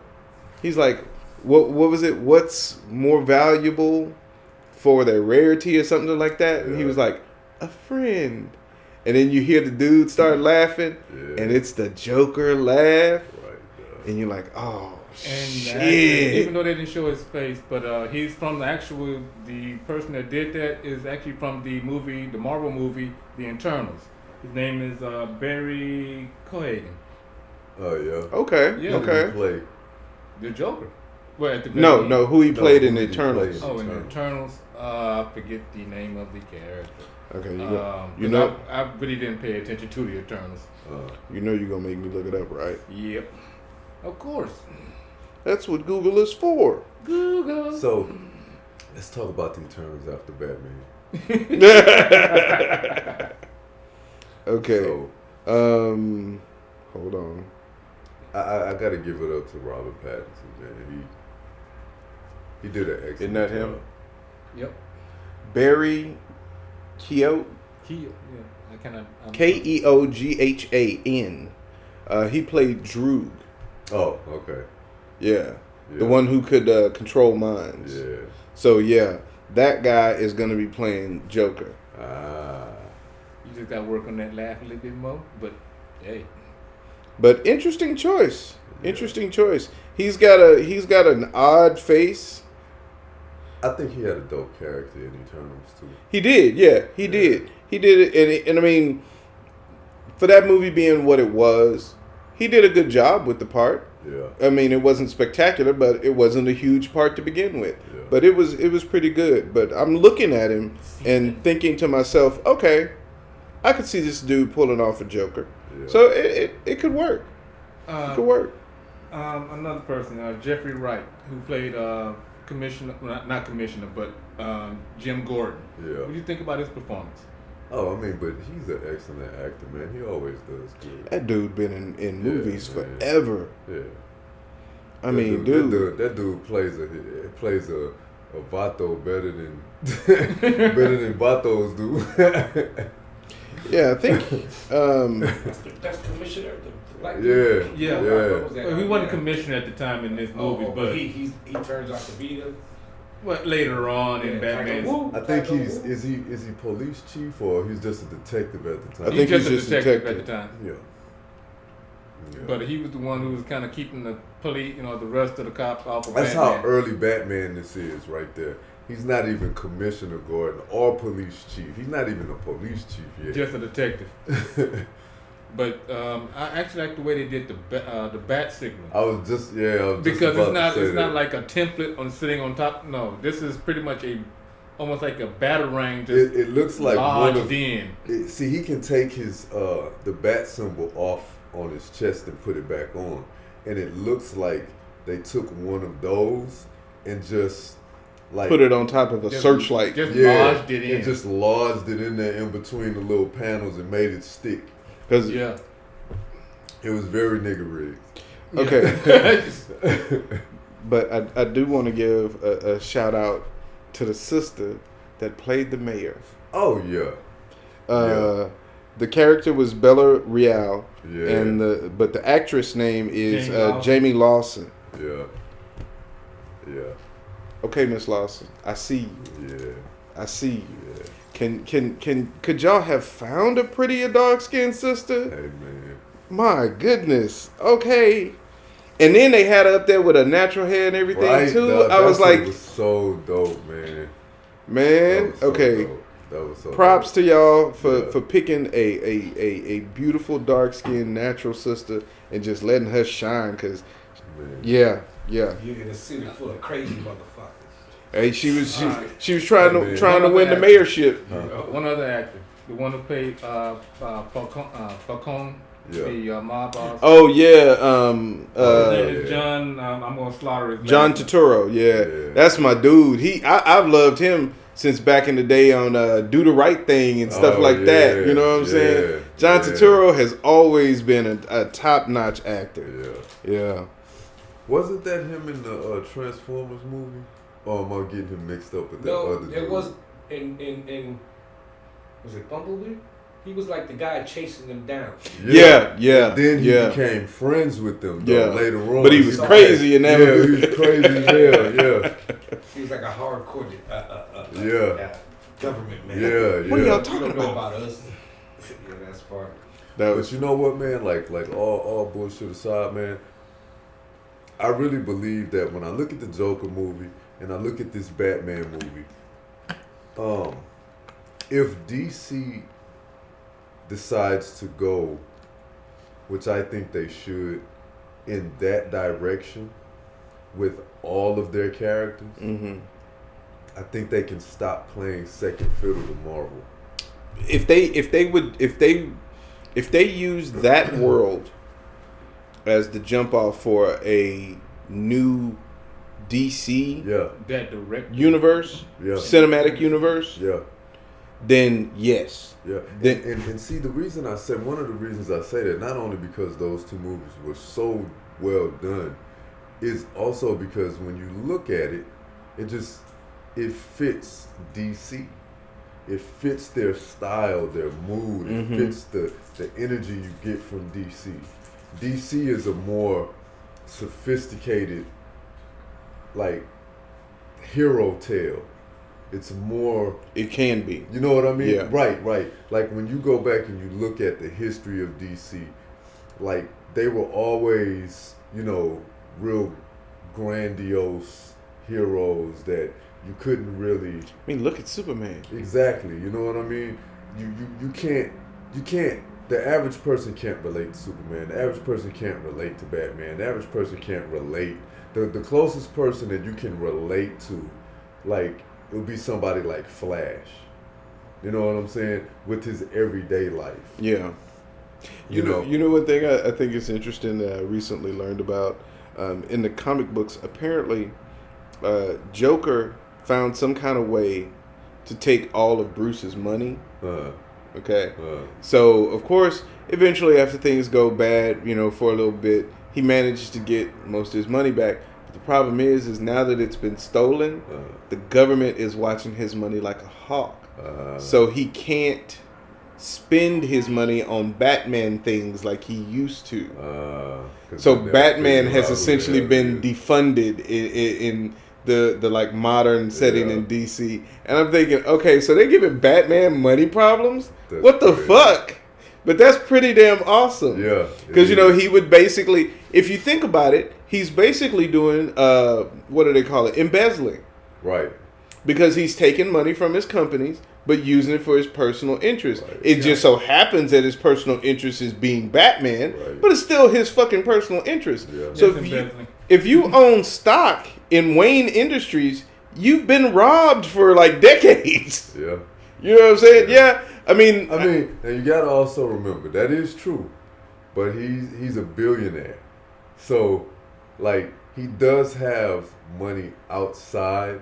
C: He's like, what was it? What's more valuable for their rarity or something like that? And he
B: Yeah.
C: was like, a friend. And then you hear the dude start laughing,
B: Yeah.
C: and it's the Joker laugh,
B: Right.
C: and you're like, oh
A: And
C: shit.
A: even though they didn't show his face, but he's from the person that did that is actually from the Marvel movie, The Internals. His name is Barry Cohagen,
B: Oh yeah.
C: Okay,
A: Yeah.
C: okay.
B: Play.
A: the Joker. Well, at the very
C: No,
A: end.
C: no, who he
B: No,
C: played
B: who
C: in
B: he
C: Eternals.
B: played.
A: Oh, in the Internals, I forget the name of the character.
C: Okay, you
A: 'Cause
C: know,
A: I really didn't pay attention to the Eternals.
C: you know, you're gonna make me look it up, right?
A: Yep, of course.
C: That's what Google is for.
A: Google.
B: So, let's talk about the Eternals after Batman.
C: Okay.
B: So,
C: Hold on.
B: I gotta give it up to Robert Pattinson, man. He did an excellent
C: Isn't that him?
B: job.
A: Yep.
C: Barry Keoghan.
A: Yeah, I cannot.
C: Keoghan. He played Droog.
B: Oh, okay.
C: Yeah.
B: Yeah.
C: The one who could control minds.
B: Yeah.
C: So yeah, that guy is gonna be playing Joker.
B: Ah.
A: You just got to work on that laugh a little bit more. But hey,
C: But interesting choice. Interesting choice. He's got an odd face.
B: I think he had a dope character in Eternals too.
C: He did, yeah, he did. He did it, and I mean, for that movie being what it was, he did a good job with the part.
B: Yeah.
C: I mean, it wasn't spectacular, but it wasn't a huge part to begin with.
B: Yeah.
C: But it was pretty good. But I'm looking at him and thinking to myself, okay, I could see this dude pulling off a Joker.
B: Yeah.
C: So it could work. It could work.
A: another person, Jeffrey Wright, who played Commissioner, well, not Commissioner, but Jim Gordon.
B: Yeah.
A: What do you think about his performance?
B: Oh, I mean, but he's an excellent actor, man. He always does good.
C: That dude been in movies
B: man.
C: forever.
B: Yeah.
C: I mean, dude.
B: That dude plays a Vato better than better than Vatos do.
C: Yeah, I think.
D: That's Commissioner. The black
B: Yeah.
D: dude?
A: Yeah.
D: What was that?
A: Well, he wasn't commissioner at the time in this movie, but
D: he turns out to be the.
A: later on in
D: Yeah,
A: Batman's.
B: I think is he police chief or he's just a detective at the time?
C: I think
A: He's just a
C: he's just a
A: detective at
C: detective.
A: the time.
B: Yeah. Yeah.
A: But he was the one who was kind of keeping the police, the rest of the cops off of
B: That's
A: Batman.
B: how early Batman this is right there. He's not even Commissioner Gordon or police chief. He's not even a police chief yet.
A: Just a detective. But I actually like the way they did the bat signal.
B: I was just
A: Because
B: about to say
A: it's not
B: that.
A: like a template on sitting on top. No, this is pretty much almost like a batarang just
B: It looks like one
A: lodged
B: of.
A: in.
B: See, he can take his the bat symbol off on his chest and put it back on, and it looks like they took one of those and just like
C: Put it on top of a
A: Just-
C: searchlight.
A: Just
B: yeah,
A: lodged it in.
B: and just lodged it in there in between the little panels and made it stick.
C: Because
A: yeah.
B: It was very nigga rigged.
C: Okay. But I do want to give a shout out to the sister that played the mayor.
B: Oh yeah,
C: The character was Bella Real,
B: yeah,
C: and the actress name is
A: Jamie Lawson.
C: Jamie Lawson.
B: yeah, yeah,
C: Okay, Miss Lawson, I see you.
B: yeah,
C: I see you.
B: yeah.
C: Could y'all have found a prettier dark skinned sister?
B: Hey man,
C: My goodness. Okay. And then they had her up there with a natural hair and everything
B: right?
C: too.
B: That
C: I was
B: shit
C: like,
B: was so dope, man. That
C: man,
B: was so
C: okay.
B: dope. That was so
C: Props to y'all for,
B: Yeah.
C: for picking a beautiful dark skinned natural sister and just letting her shine. Cause
B: man.
C: yeah.
D: You're in a city full of crazy motherfuckers.
C: Hey, she was
B: Hey,
C: trying
B: man.
C: to win the mayorship.
A: One other actor, the one who played Falcone,
B: Yeah.
A: the mob boss.
C: Oh yeah,
A: His name is
B: yeah.
A: John. I'm gonna slaughter his
C: John
A: name.
C: Turturro. Yeah,
B: Yeah.
C: that's my dude. I've loved him since back in the day on Do the Right Thing and stuff
B: Oh,
C: like that.
B: yeah,
C: You know what I'm saying?
B: yeah,
C: John
B: yeah.
C: Turturro has always been a top notch actor.
B: Yeah.
C: Yeah.
B: Wasn't that him in the Transformers movie? Or am I getting him mixed up with that other
D: No,
B: dude?
D: it was in was it Bumblebee? He was like the guy chasing them down.
C: Yeah.
B: Then he
C: yeah.
B: became friends with them
C: Yeah.
B: later on.
C: But he was
D: Yeah.
C: crazy in that
B: Yeah,
C: movie.
B: he was crazy as hell. Yeah.
D: He was like a hardcore
B: Yeah.
D: government man.
B: Yeah,
C: What are
B: yeah.
C: y'all
D: You
C: talking
D: don't know
C: about?
D: about us. Yeah, that's part.
C: That
B: But
C: was
B: you know what, man? Like all bullshit aside, man. I really believe that when I look at the Joker movie and I look at this Batman movie, if DC decides to go, which I think they should, in that direction with all of their characters,
C: hmm
B: I think they can stop playing second fiddle to Marvel.
C: if they use that world as the jump off for a new DC
B: Yeah,
A: That direct.
C: universe,
B: yeah,
C: cinematic universe,
B: yeah.
C: then yes.
B: Yeah,
C: Then-
B: and see, the reason I said, one of the reasons I say that, not only because those two movies were so well done, is also because when you look at it, it fits DC. It fits their style, their mood. It
C: Mhm.
B: fits the energy you get from DC. DC is a more sophisticated, like, hero tale. It's more,
C: It can be.
B: you know what I mean?
C: Yeah.
B: Right. Like when you go back and you look at the history of DC, like they were always, real grandiose heroes that you couldn't really
C: I mean, look at Superman.
B: exactly, you know what I mean? You can't the average person can't relate to Superman. The average person can't relate to Batman. The average person can't relate. The closest person that you can relate to, like, it would be somebody like Flash. You know what I'm saying? With his everyday life.
C: Yeah. You know one thing I think is interesting that I recently learned about in the comic books. Apparently, Joker found some kind of way to take all of Bruce's money. Okay. So, of course, eventually after things go bad, for a little bit, he manages to get most of his money back. But the problem is now that it's been stolen, the government is watching his money like a hawk. So he can't spend his money on Batman things like he used to. So Batman has essentially been defunded in the like modern setting in DC. And I'm thinking, okay, so they're giving Batman money problems?
B: That's
C: What the
B: crazy.
C: fuck? But that's pretty damn awesome.
B: Yeah.
C: Because, he would basically, if you think about it, he's basically doing, what do they call it? Embezzling.
B: Right.
C: Because he's taking money from his companies, but using it for his personal interest.
B: Right.
C: It just so happens that his personal interest is being Batman,
B: Right.
C: but it's still his fucking personal interest.
B: Yeah.
C: So
A: Yes, embezzling.
C: if you own stock in Wayne Industries, you've been robbed for like decades.
B: Yeah.
C: You know what I'm saying? Yeah. I mean,
B: And you gotta also remember that is true, but he's a billionaire, so like he does have money outside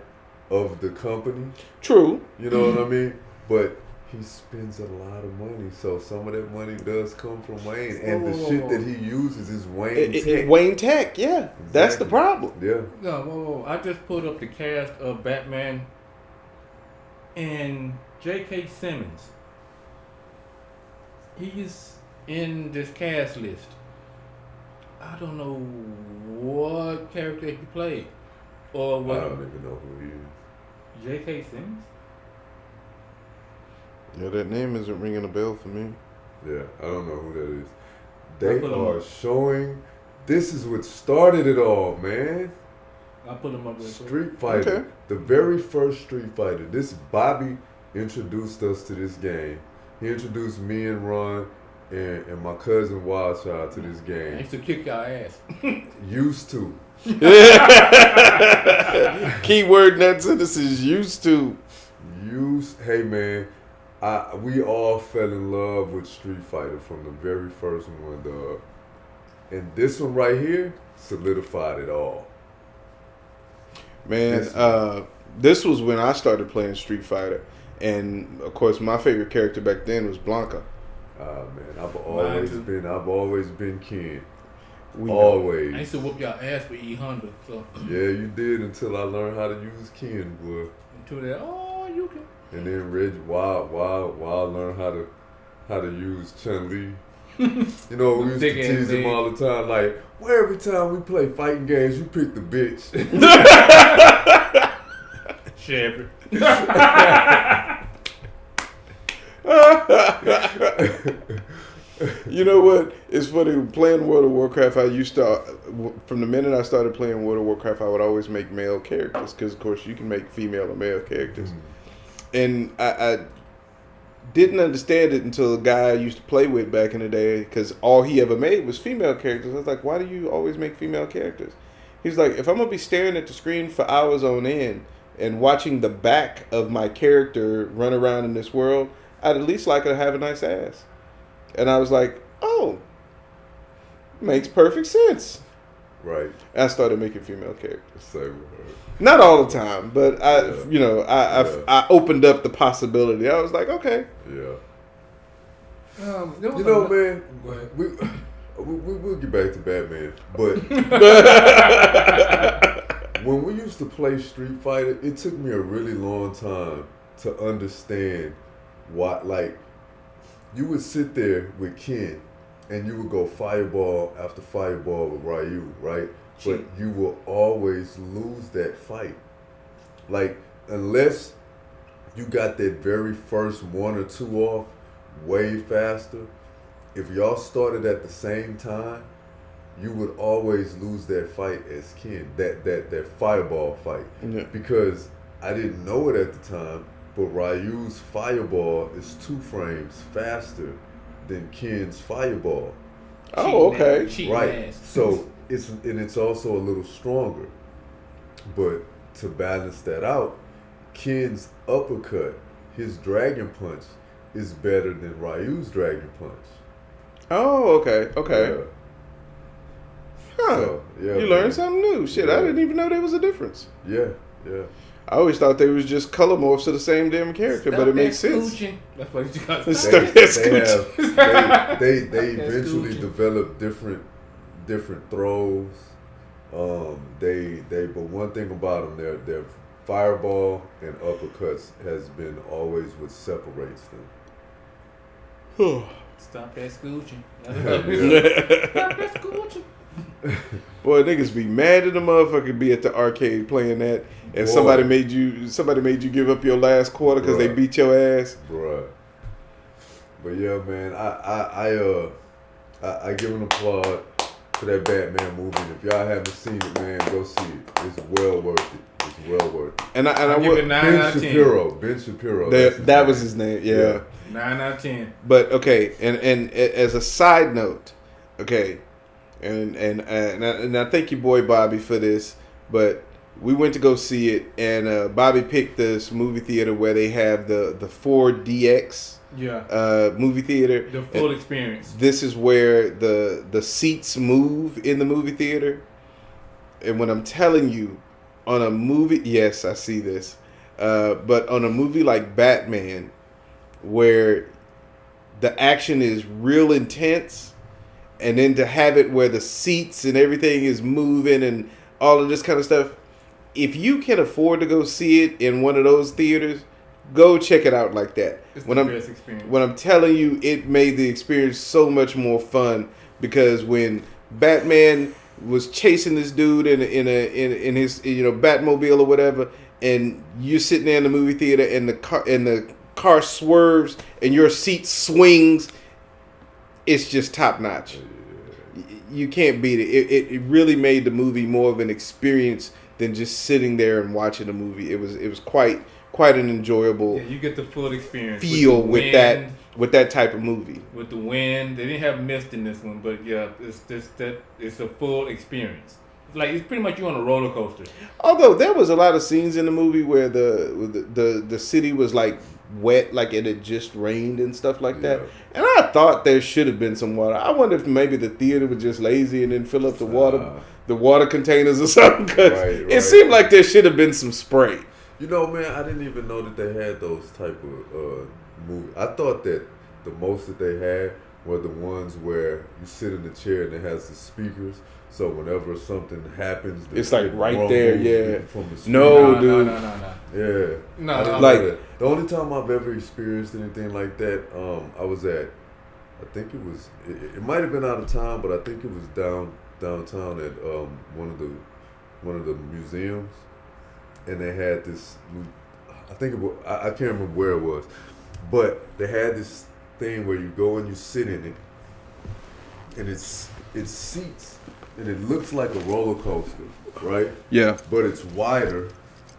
B: of the company.
C: True.
B: You know what I mean? But he spends a lot of money, so some of that money does come from Wayne, and the shit that he uses is Wayne Tech.
C: Wayne Tech, yeah.
B: Exactly.
C: That's the problem.
B: Yeah.
A: No, whoa. I just pulled up the cast of Batman, and J.K. Simmons. He's in this cast list. I don't know what character he played, or
B: I
A: what.
B: don't even know who he is.
A: J.K. Simmons.
C: Yeah, that name isn't ringing a bell for me.
B: Yeah, I don't know who that is.
A: I'll
B: They
A: put him
B: are
A: up.
B: showing. This is what started it all, man.
A: I'll put him up there.
B: Street Fighter.
C: Okay.
B: The very first Street Fighter. This Bobby introduced us to this game. He introduced me and Ron and my cousin Wildchild to this
A: I
B: game.
A: used to kick y'all ass.
B: Used to.
C: Keyword in that sentence is used to.
B: Hey man, we all fell in love with Street Fighter from the very first one, dog. And this one right here solidified it all.
C: Man, this was when I started playing Street Fighter. And, of course, my favorite character back then was Blanca.
B: Man, I've
A: too.
B: always been Ken.
C: We know.
A: I
B: Always.
A: used to whoop y'all ass with E-Honda. So
B: Yeah, you did until I learned how to use Ken, boy.
A: until that, you can.
B: And then Reggie Wild learned how to use Chun-Li. You know, we used to
A: Thick ass
B: tease him
A: leg.
B: all the time, like, well, every time we play fighting games, you pick the bitch.
A: Shepard.
C: You know what? It's funny, playing World of Warcraft, I used to, from the minute I started playing World of Warcraft, I would always make male characters, because, of course, you can make female or male characters. And I didn't understand it until a guy I used to play with back in the day, because all he ever made was female characters. I was like, why do you always make female characters? He's like, if I'm going to be staring at the screen for hours on end and watching the back of my character run around in this world, I'd at least like her to have a nice ass. And I was like, oh, makes perfect sense.
B: Right.
C: And I started making female characters.
B: Same with her.
C: Not all the time, but I opened up the possibility. I was like, okay.
B: Yeah.
A: There was
B: You know,
A: a-
B: man,
A: Go ahead.
B: we'll get back to Batman. But when we used to play Street Fighter, it took me a really long time to understand what, like, you would sit there with Ken and you would go fireball after fireball with Ryu, right? But you will always lose that fight. Like, unless you got that very first one or two off way faster, if y'all started at the same time, you would always lose that fight as Ken, that fireball fight.
C: Yeah.
B: Because I didn't know it at the time, but Ryu's fireball is 2 frames faster than Ken's fireball.
C: Oh, okay.
A: Cheating
B: Right.
A: ass.
B: So it's also a little stronger. But to balance that out, Ken's uppercut, his dragon punch, is better than Ryu's dragon punch.
C: Oh, okay. Okay.
B: Yeah.
C: Huh.
B: So, yeah,
C: You
B: man.
C: learned something new. Shit, I
B: Yeah.
C: didn't even know there was a difference.
B: Yeah.
C: I always thought they was just color morphs of the same damn character, but it makes sense.
A: Scooching. That's what you got.
C: It's
B: They they
A: Start
B: eventually
A: scooching.
B: developed different throws. But one thing about them, their fireball and uppercuts has been always what separates them.
A: Stop that scooching.
B: Yeah.
A: Stop that scooching.
C: Boy, niggas be mad at the motherfucker be at the arcade playing that, and
B: Boy.
C: somebody made you give up your last quarter because they
B: Bruh.
C: beat your ass.
B: Right. But yeah, man, I give an applaud to that Batman movie. And if y'all haven't seen it, man, go see it. It's well worth it. It's well worth it.
C: And I
A: I'll give it
C: would,
A: 9 out of 10.
B: Ben Shapiro. that's his
C: that
B: name.
C: was his name. Yeah.
A: 9 out of 10.
C: But okay, and as a side note, okay, and I thank you, boy Bobby, for this. But we went to go see it, and Bobby picked this movie theater where they have the 4DX movie theater.
A: The full experience.
C: This is where the seats move in the movie theater. And when I'm telling you, on a movie, yes, I see this. But on a movie like Batman, where the action is real intense, and then to have it where the seats and everything is moving and all of this kind of stuff, if you can afford to go see it in one of those theaters, go check it out like that.
A: It's the best experience.
C: When I'm telling you, it made the experience so much more fun, because when Batman was chasing this dude in his Batmobile or whatever, and you're sitting there in the movie theater and the car swerves and your seat swings, it's just top notch. You can't beat it. It really made the movie more of an experience than just sitting there and watching a movie. It was quite an enjoyable
A: you get the full experience
C: feel with that type of movie. With
A: the wind, they didn't have mist in this one, but yeah, it's a full experience. It's pretty much you on a roller coaster.
C: Although there was a lot of scenes in the movie where the city was like wet, like it had just rained and stuff like that. And I thought there should have been some water. I wonder if maybe the theater was just lazy and didn't fill up the water containers or something, because it seemed like there should have been some spray.
B: You know, man, I didn't even know that they had those type of movies. I thought that the most that they had were the ones where you sit in the chair and it has the speakers. So whenever something happens,
C: it's like right there, yeah.
B: From the
C: no, dude.
B: No. Yeah.
A: No.
B: Like the only time I've ever experienced anything like that, I was at, I think it might have been out of town, but I think it was downtown at one of the museums, and they had this. I think I can't remember where it was, but they had this thing where you go and you sit in it, and it's seats. And it looks like a roller coaster, right?
C: Yeah.
B: But it's wider,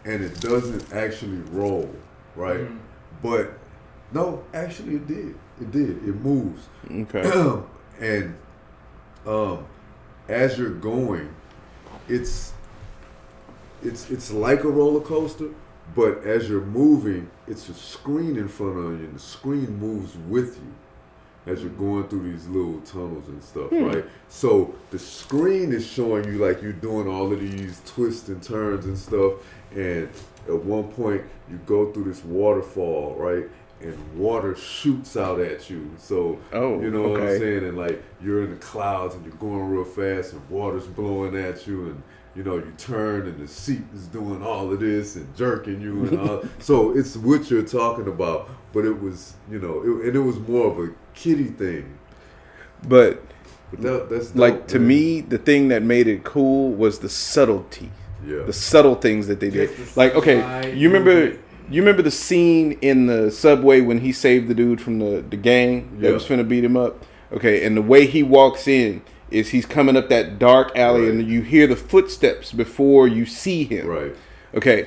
B: and it doesn't actually roll, right? Mm. But no, actually it did. It did. It moves.
C: Okay.
B: And as you're going, it's like a roller coaster, but as you're moving, it's a screen in front of you, and the screen moves with you as you're going through these little tunnels and stuff, right? So the screen is showing you like you're doing all of these twists and turns and stuff, and at one point you go through this waterfall, right? And water shoots out at you. So, you know what I'm saying? And like you're in the clouds and you're going real fast and water's blowing at you, and you know, you turn and the seat is doing all of this and jerking you and all. So it's what you're talking about, but it was, you know, it was more of a kiddie thing.
C: But
B: that's dope,
C: like, to me, the thing that made it cool was the subtlety.
B: Yeah. The
C: subtle things that they did. Like, okay, you remember the scene in the subway when he saved the dude from the gang that was finna beat him up? Okay, and the way he walks in is he's coming up that dark alley, and you hear the footsteps before you see him.
B: Right.
C: Okay.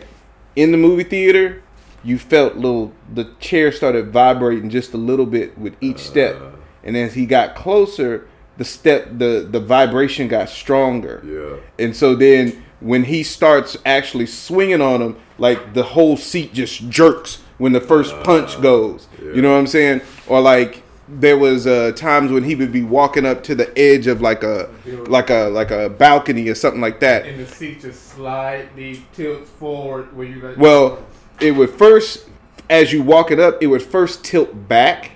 C: In the movie theater, you felt the chair started vibrating just a little bit with each step, and as he got closer, the vibration got stronger.
B: Yeah.
C: And so then when he starts actually swinging on him, like the whole seat just jerks when the first punch goes. Yeah. You know what I'm saying? Or like, there was times when he would be walking up to the edge of like a balcony or something like that,
A: and the seat just slightly tilts forward where you like.
C: Well, it would first, as you walk it up, it would first tilt back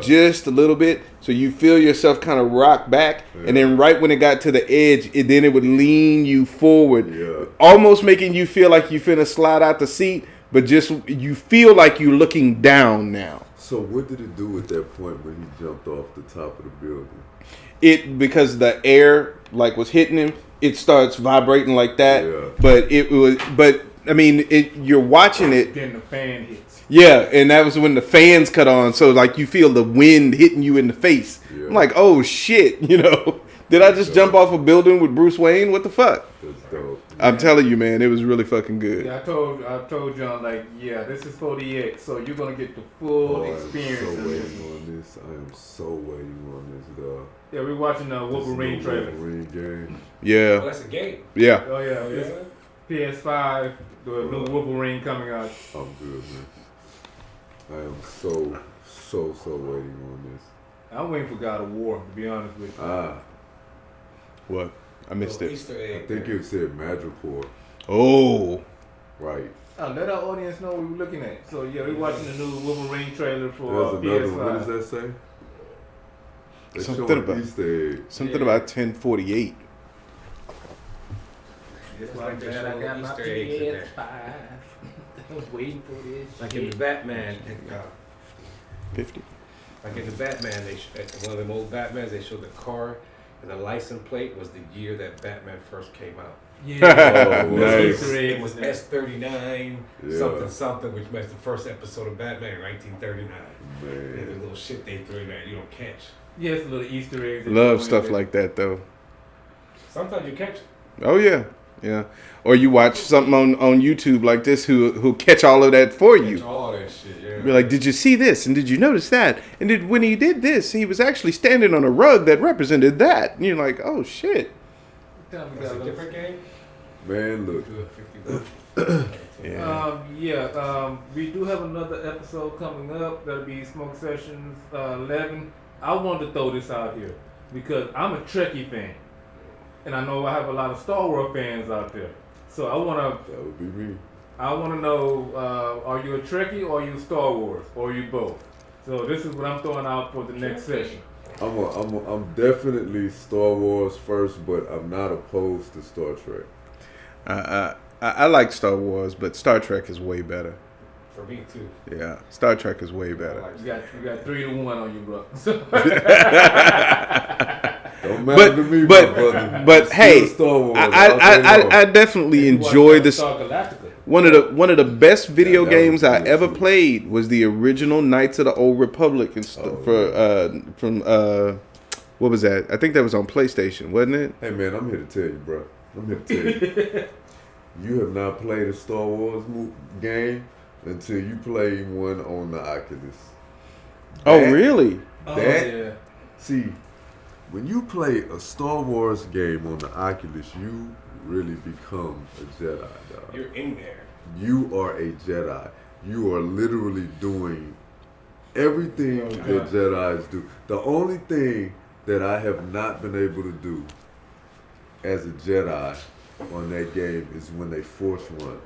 C: just a little bit, so you feel yourself kind of rock back, and then right when it got to the edge, it would lean you forward, almost making you feel like you finna slide out the seat, but just you feel like you're looking down now.
B: So what did it do at that point when he jumped off the top of the building?
C: Because the air like was hitting him, it starts vibrating like that. Yeah. But I mean, you're watching it.
A: Then the fan hits.
C: Yeah, and that was when the fans cut on. So like you feel the wind hitting you in the face. Yeah. I'm like, oh shit, you know. Did I just jump off a building with Bruce Wayne? What the fuck?
B: That's dope.
C: I'm telling you, man, it was really fucking good.
A: Yeah, I told John, like, this is 4DX, so you're gonna get the full experience.
B: I am so waiting on this. I am so waiting on this, dog.
A: Yeah, we're watching the Wolverine trailer.
B: Wolverine game.
C: Yeah.
D: Oh, that's a game.
C: Yeah.
A: Oh yeah. PS5, the new Wolverine coming out.
B: I'm good, man. I am so waiting on this.
A: I'm waiting for God of War, to be honest with you.
C: What? I missed it.
D: Easter
B: I
D: egg.
B: think it said Madripoor.
C: Oh,
B: Right.
A: Let our audience know what we're looking at. So yeah, we're watching the new Wolverine trailer for
B: There's another
A: PS5.
B: one. What does that say? They
C: Something
B: showing
C: about-
B: Easter egg.
C: something about 1048.
D: It's
A: Well,
D: like there's
A: I got
D: little
A: my
D: Easter eggs in there.
A: PS5. I was waiting for this.
D: Like in the Batman,
C: 50.
D: like in the Batman, one of them old Batmans, they showed the car and the license plate was the year that Batman first came out.
A: Yeah.
B: Oh,
C: nice.
A: Easter egg
D: It was
A: in there.
D: S39
B: Yeah.
D: something, which makes the first episode of Batman in 1939. And the
B: Man.
D: little shit they threw in there you don't catch.
A: Yeah, it's little Easter eggs. that
C: Love
A: go in
C: stuff
A: there.
C: like that though.
D: Sometimes you catch it.
C: Oh yeah, yeah. Or you watch something on YouTube like this who catch all of that for
D: Catch
C: you.
D: all that shit, yeah.
C: Be like, did you see this? And did you notice that? And when he did this, he was actually standing on a rug that represented that. And you're like, oh shit.
A: Tell me,
D: That's a
A: guys.
D: different game?
B: Man, look.
D: Good, 50
C: Yeah.
A: We do have another episode coming up. That'll be Smoke Sessions 11. I wanted to throw this out here because I'm a Trekkie fan, and I know I have a lot of Star Wars fans out there. So I wanna
B: That would be me.
A: know: are you a Trekkie or are you Star Wars or are you both? So this is what I'm throwing out for the next session.
B: I'm definitely Star Wars first, but I'm not opposed to Star Trek.
C: I like Star Wars, but Star Trek is way better.
D: For me too.
C: Yeah, Star Trek is way
D: I
C: better.
D: like
A: You got 3-1 on you, bro.
B: Don't matter to me, my brother.
C: but
B: Still
C: hey,
B: Star Wars.
C: I definitely enjoy this.
A: Star Galactica.
C: One of the best video
B: Yeah, that was
C: games I
B: good,
C: ever
B: too.
C: played was the original Knights of the Old Republic from what was that? I think that was on PlayStation, wasn't it?
B: Hey man, I'm here to tell you, bro. I'm here to tell you. You have not played a Star Wars game until you play one on the Oculus.
C: Oh,
B: That-
C: really?
B: That see, when you play a Star Wars game on the Oculus, you really become a Jedi, dog.
D: You're in there.
B: You are a Jedi. You are literally doing everything that Jedis do. The only thing that I have not been able to do as a Jedi on that game is when they force run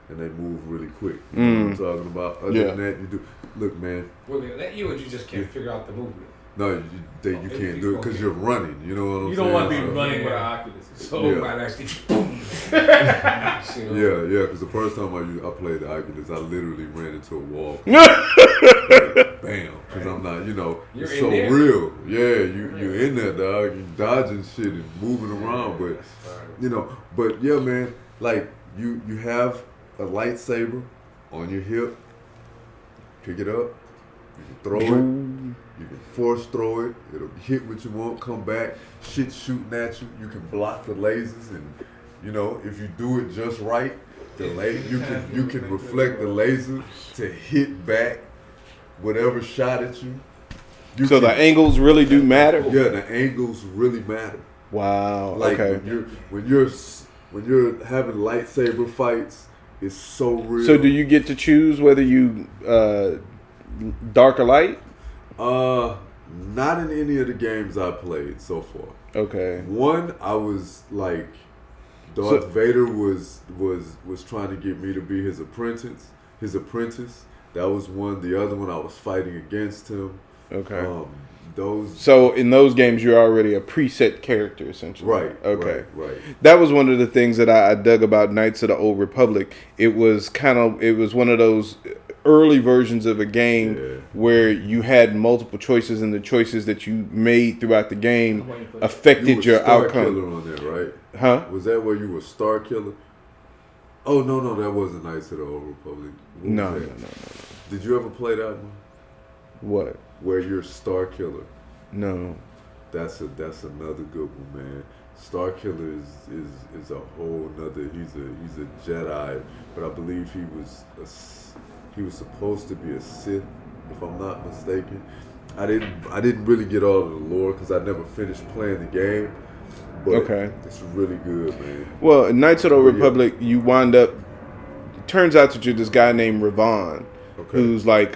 B: and they move really quick. You know what I'm talking about? Other
C: Yeah.
B: than that, you do. Look, man.
D: Will they let you or you just can't figure out the movement?
B: No, you can't do it because you're running. You know what I'm saying?
A: You don't want to be
B: So-
A: running with an
D: Yeah.
A: Oculus.
D: So
B: Yeah.
D: it might actually boom.
B: Yeah, because the first time I played the Oculus, I literally ran into a wall. Bam, because I'm not,
D: You're
B: it's
D: in
B: so
D: there.
B: real. Yeah, you're in there, dog. You dodging shit and moving around, but but yeah, man, like you have a lightsaber on your hip. Pick it up. You can throw it. You can force throw it. It'll hit what you want. Come back. Shit shooting at you. You can block the lasers, and if you do it just right, you can reflect the laser to hit back where shot at you.
C: So the angles really do matter.
B: Yeah, the angles really matter.
C: Wow.
B: Like
C: Okay.
B: when you're having lightsaber fights, it's so real.
C: So do you get to choose whether you dark or light?
B: Not in any of the games I played so far.
C: Okay.
B: One, I was like, Darth Vader was trying to get me to be his apprentice. That was one. The other one, I was fighting against him.
C: Okay.
B: Those.
C: So in those games, you're already a preset character, essentially.
B: Right.
C: Okay.
B: Right.
C: That was one of the things that I dug about Knights of the Old Republic. It was one of those early versions of a game where you had multiple choices, and the choices that you made throughout the game affected
B: You were
C: your
B: Star
C: outcome.
B: Killer on there, right?
C: Huh?
B: Was that where you were Star Killer? Oh no, that wasn't Knights of the Old Republic. What
C: No.
B: was that? Did you ever play that one?
C: What?
B: Where you're Star Killer?
C: No.
B: That's another good one, man. Star Killer is a whole nother. He's a Jedi, but I believe he was supposed to be a Sith, if I'm not mistaken. I didn't really get all of the lore because I never finished playing the game. But
C: Okay.
B: it's really good, man.
C: Well, in Knights of the Old
B: Yeah.
C: Republic, you wind up. Turns out that you're this guy named Ravon,
B: Okay.
C: who's like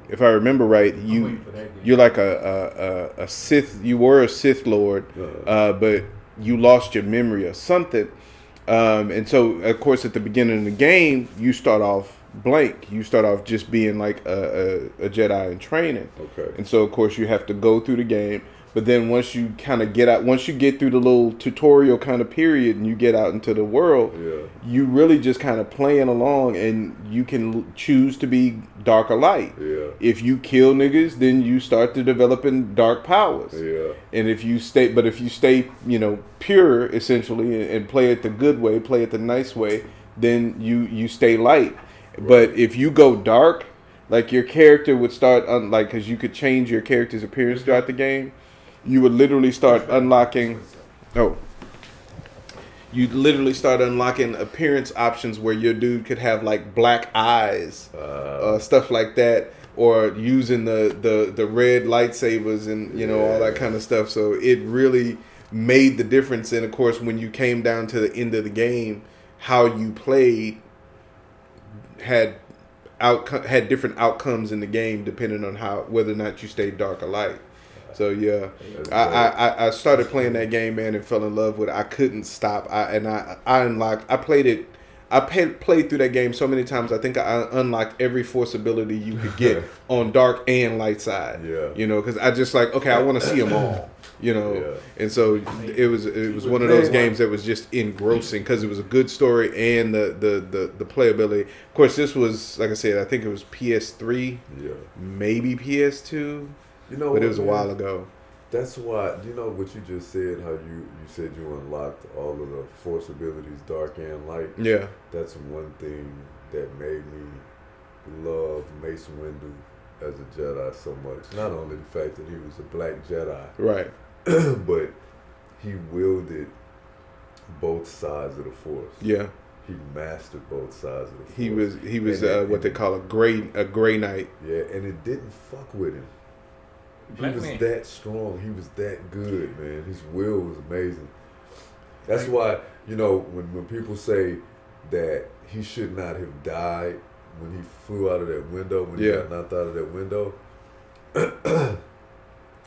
C: if I remember right,
A: I'm
C: you
A: waiting for that game.
C: you're like a Sith. You were a Sith Lord, but you lost your memory or something. And so, of course, at the beginning of the game, you start off blank. You start off just being like a Jedi in training.
B: Okay.
C: And so, of course, you have to go through the game. But then once you kind of get out, once you get through the little tutorial kind of period and you get out into the world, you really just kind of playing along, and you can choose to be dark or light.
B: Yeah.
C: If you kill niggas, then you start to developing dark powers.
B: Yeah.
C: And if you stay, pure essentially, and play it the good way, play it the nice way, then you stay light. Right. But if you go dark, like your character would start because you could change your character's appearance throughout the game. You would literally start unlocking. You'd literally start unlocking appearance options where your dude could have like black eyes, stuff like that, or using the red lightsabers and all that kind of stuff. So it really made the difference. And of course, when you came down to the end of the game, how you played had different outcomes in the game depending on whether or not you stayed dark or light. So yeah, I started playing that game, man, and fell in love with it. I couldn't stop. I played it. I played through that game so many times. I think I unlocked every force ability you could get on dark and light side. Yeah. Because I just I want to see them all. And so it was one of those games that was just engrossing because it was a good story and the playability. Of course, this was, like I said, I think it was PS3, maybe PS2. But it was a while ago.
B: That's why, what you just said, how you said you unlocked all of the force abilities, dark and light.
C: Yeah.
B: That's one thing that made me love Mace Windu as a Jedi so much. Not only the fact that he was a black Jedi.
C: Right.
B: But he wielded both sides of the force. Yeah. He mastered both sides of the force.
C: He was what they call a gray knight.
B: Yeah, and it didn't fuck with him. He was that strong. He was that good, man. His will was amazing. That's why, when people say that he should not have died when he flew out of that window, when he got knocked out of that window,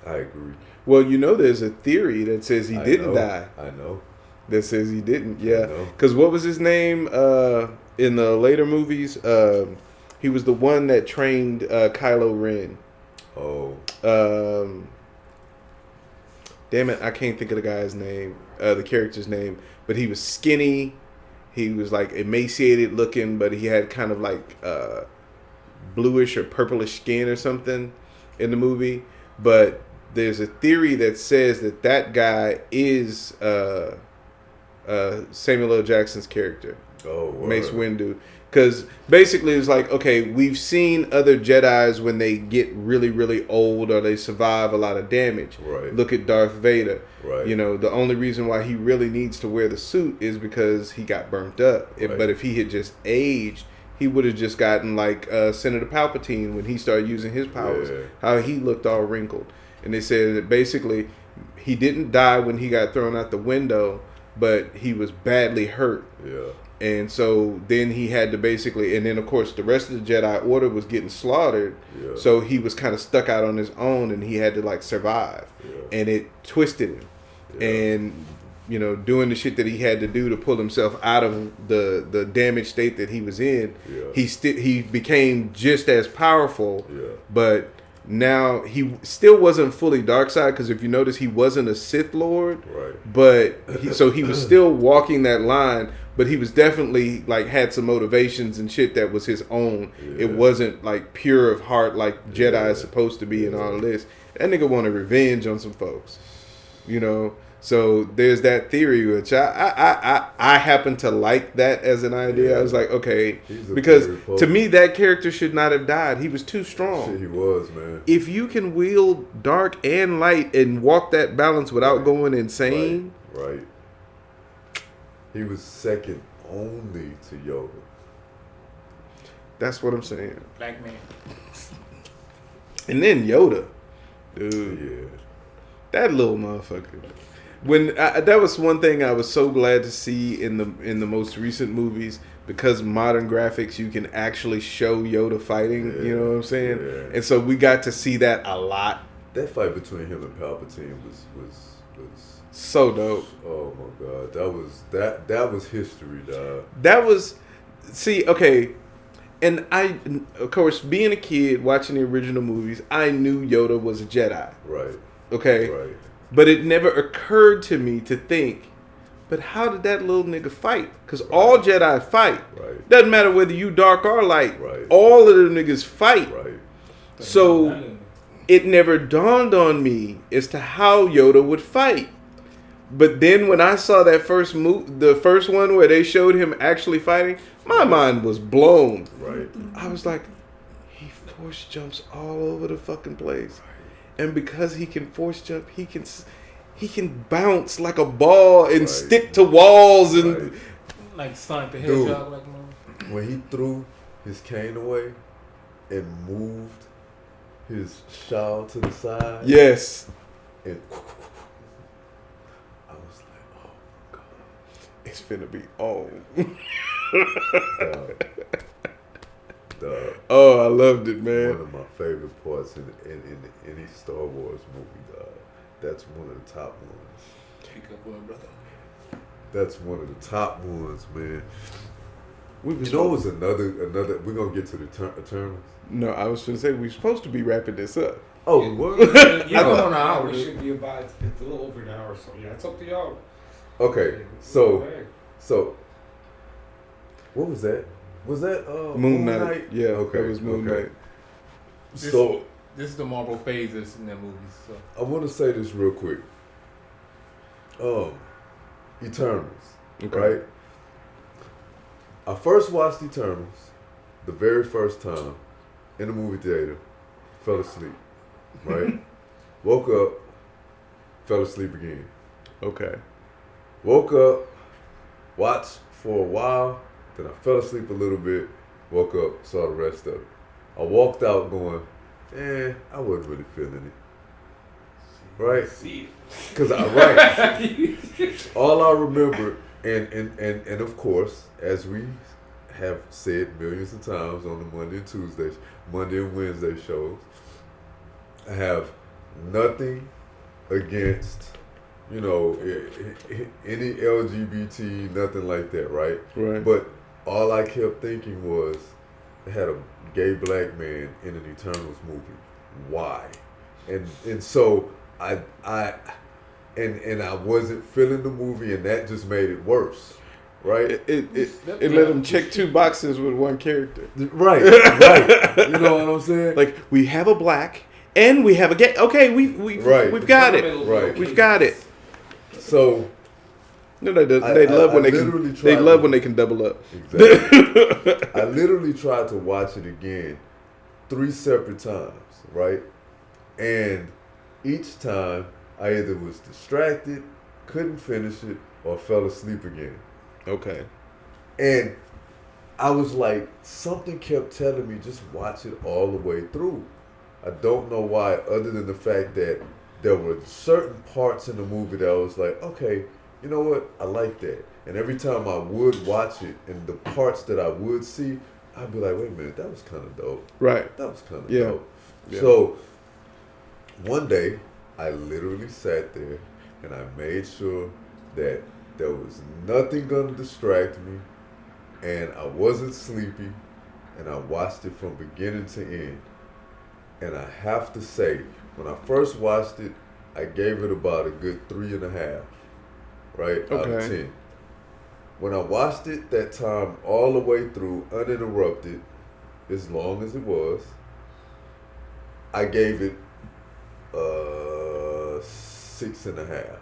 B: I agree.
C: Well, there's a theory that says he didn't die.
B: I know.
C: That says he didn't, yeah. Because what was his name in the later movies? He was the one that trained Kylo Ren.
B: Oh.
C: Damn it, I can't think of the guy's name, the character's name, but he was skinny. He was like emaciated looking, but he had kind of like bluish or purplish skin or something in the movie. But there's a theory that says that guy is Samuel L. Jackson's character.
B: Oh, word.
C: Mace Windu. Because basically it's like, okay, we've seen other Jedis when they get really, really old or they survive a lot of damage.
B: Right.
C: Look at Darth Vader.
B: Right.
C: The only reason why he really needs to wear the suit is because he got burnt up.
B: Right.
C: But if he had just aged, he would have just gotten like Senator Palpatine when he started using his powers. Yeah. How he looked all wrinkled. And they said that basically he didn't die when he got thrown out the window, but he was badly hurt.
B: Yeah.
C: And so then he had to basically, and then of course the rest of the Jedi Order was getting slaughtered. Yeah. So he was kind of stuck out on his own, and he had to like survive. Yeah. And it twisted him. Yeah. And doing the shit that he had to do to pull himself out of the damaged state that he was in, he became just as powerful. Yeah. But now he still wasn't fully dark side, because if you notice, he wasn't a Sith Lord.
B: Right.
C: But he was still walking that line. But he was definitely like had some motivations and shit that was his own. Yeah. It wasn't like pure of heart like Jedi is supposed to be and all of this. That nigga wanted revenge on some folks, So there's that theory, which I happen to like that as an idea. Yeah. I was like, okay, because to me that character should not have died. He was too strong.
B: Shit, he was, man.
C: If you can wield dark and light and walk that balance without going insane,
B: right. He was second only to Yoda.
C: That's what I'm saying.
A: Black man.
C: And then Yoda. Dude. Yeah. That little motherfucker. That was one thing I was so glad to see in the most recent movies, because modern graphics, you can actually show Yoda fighting. You know what I'm saying?
B: Yeah.
C: And so we got to see that a lot.
B: That fight between him and Palpatine was
C: So dope.
B: oh my god, that was history, dog.
C: That was, see, okay, and I, of course, being a kid watching the original movies, I knew Yoda was a Jedi.
B: Right.
C: Okay.
B: Right.
C: But it never occurred to me to think, but how did that little nigga fight? Because all Jedi fight.
B: Right.
C: Doesn't matter whether you dark or light.
B: Right.
C: All of them niggas fight.
B: Right.
C: So it never dawned on me as to how Yoda would fight. But then when I saw that the first one where they showed him actually fighting, my mind was blown.
B: Right.
C: I was like, he force jumps all over the fucking place. And because he can force jump, he can bounce like a ball and stick to walls and
A: like Sonic the Hedgehog. Like
B: when he threw his cane away and moved his shawl to the side.
C: Yes.
B: And I was like, oh my god,
C: it's finna be on.
B: Dog.
C: Oh, I loved it, man.
B: One of my favorite parts in any Star Wars movie, dog. That's one of the top ones.
A: Speak up, brother.
B: That's one of the top ones, man.
C: We was
B: You know, it was another. We're gonna get to the Eternals.
C: No, I was gonna say we were supposed to be wrapping this up.
B: Oh, what?
A: Yeah, on an hour.
D: We should be about. It's a little over an hour, so yeah, it's up to y'all.
B: Okay, so what was that? Was that
C: Moon Knight? Yeah,
B: okay,
C: that was Moon
B: okay.
C: Knight.
B: So
A: This is the Marvel phases in that movie. So
B: I want to say this real quick. Eternals,
C: Okay.
B: right? I first watched Eternals the very first time in the movie theater. Fell asleep, right? Woke up, fell asleep again.
C: Okay.
B: Woke up, watched for a while, then I fell asleep a little bit, woke up, saw the rest of it. I walked out going, I wasn't really feeling it. Right?
D: See.
B: Because all I remember, and of course, as we have said millions of times on the Monday and Wednesday shows, I have nothing against, any LGBT, nothing like that, right?
C: Right.
B: But all I kept thinking was, I had a gay black man in an Eternals movie. Why? And so I wasn't feeling the movie, and that just made it worse, right?
C: It let him check two boxes with one character.
B: Right. You know what I'm saying?
C: Like, we have a black and we have a gay. Okay, we've got it.
B: Right.
C: We've got it.
B: So
C: No, they love when they can double up.
B: Exactly. I literally tried to watch it again 3 separate times, right? And each time I either was distracted, couldn't finish it, or fell asleep again.
C: Okay.
B: And I was like, something kept telling me, just watch it all the way through. I don't know why, other than the fact that there were certain parts in the movie that I was like, okay, you know what? I like that. And every time I would watch it, and the parts that I would see, I'd be like, wait a minute, that was kind of dope.
C: Right.
B: That was kind of
C: Yeah.
B: dope.
C: Yeah.
B: So one day, I literally sat there and I made sure that there was nothing going to distract me, and I wasn't sleepy, and I watched it from beginning to end. And I have to say, when I first watched it, I gave it about a good 3.5, right, out of 10. When I watched it that time all the way through, uninterrupted, as long as it was, I gave it 6.5.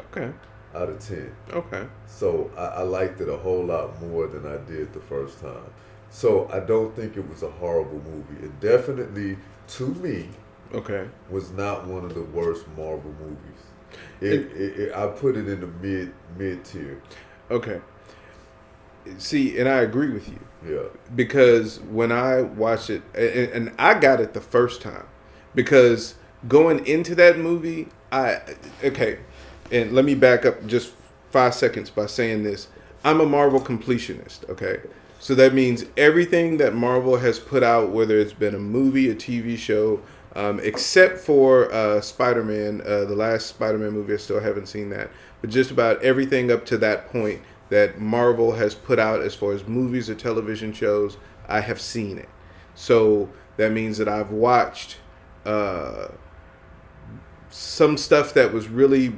C: Okay.
B: Out of 10.
C: Okay.
B: So I liked it a whole lot more than I did the first time. So I don't think it was a horrible movie. It definitely, to me, was not one of the worst Marvel movies. I put it in the mid tier.
C: Okay. See, and I agree with you.
B: Yeah.
C: Because when I watched it, and I got it the first time, because going into that movie, and let me back up just 5 seconds by saying this. I'm a Marvel completionist, okay? So that means everything that Marvel has put out, whether it's been a movie, a TV show, except for Spider-Man, the last Spider-Man movie, I still haven't seen that. But just about everything up to that point that Marvel has put out as far as movies or television shows, I have seen it. So that means that I've watched some stuff that was really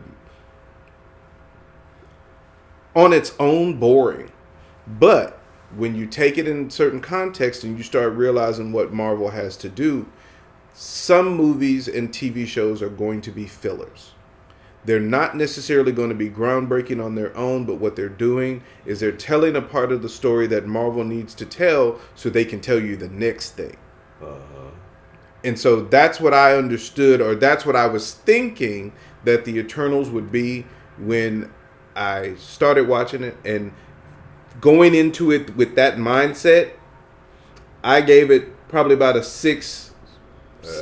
C: on its own boring. But when you take it in certain context and you start realizing what Marvel has to do, some movies and TV shows are going to be fillers. They're not necessarily going to be groundbreaking on their own, but what they're doing is they're telling a part of the story that Marvel needs to tell so they can tell you the next thing. And so that's what I understood, or that's what I was thinking that the Eternals would be when I started watching it. And going into it with that mindset, I gave it probably about a 6,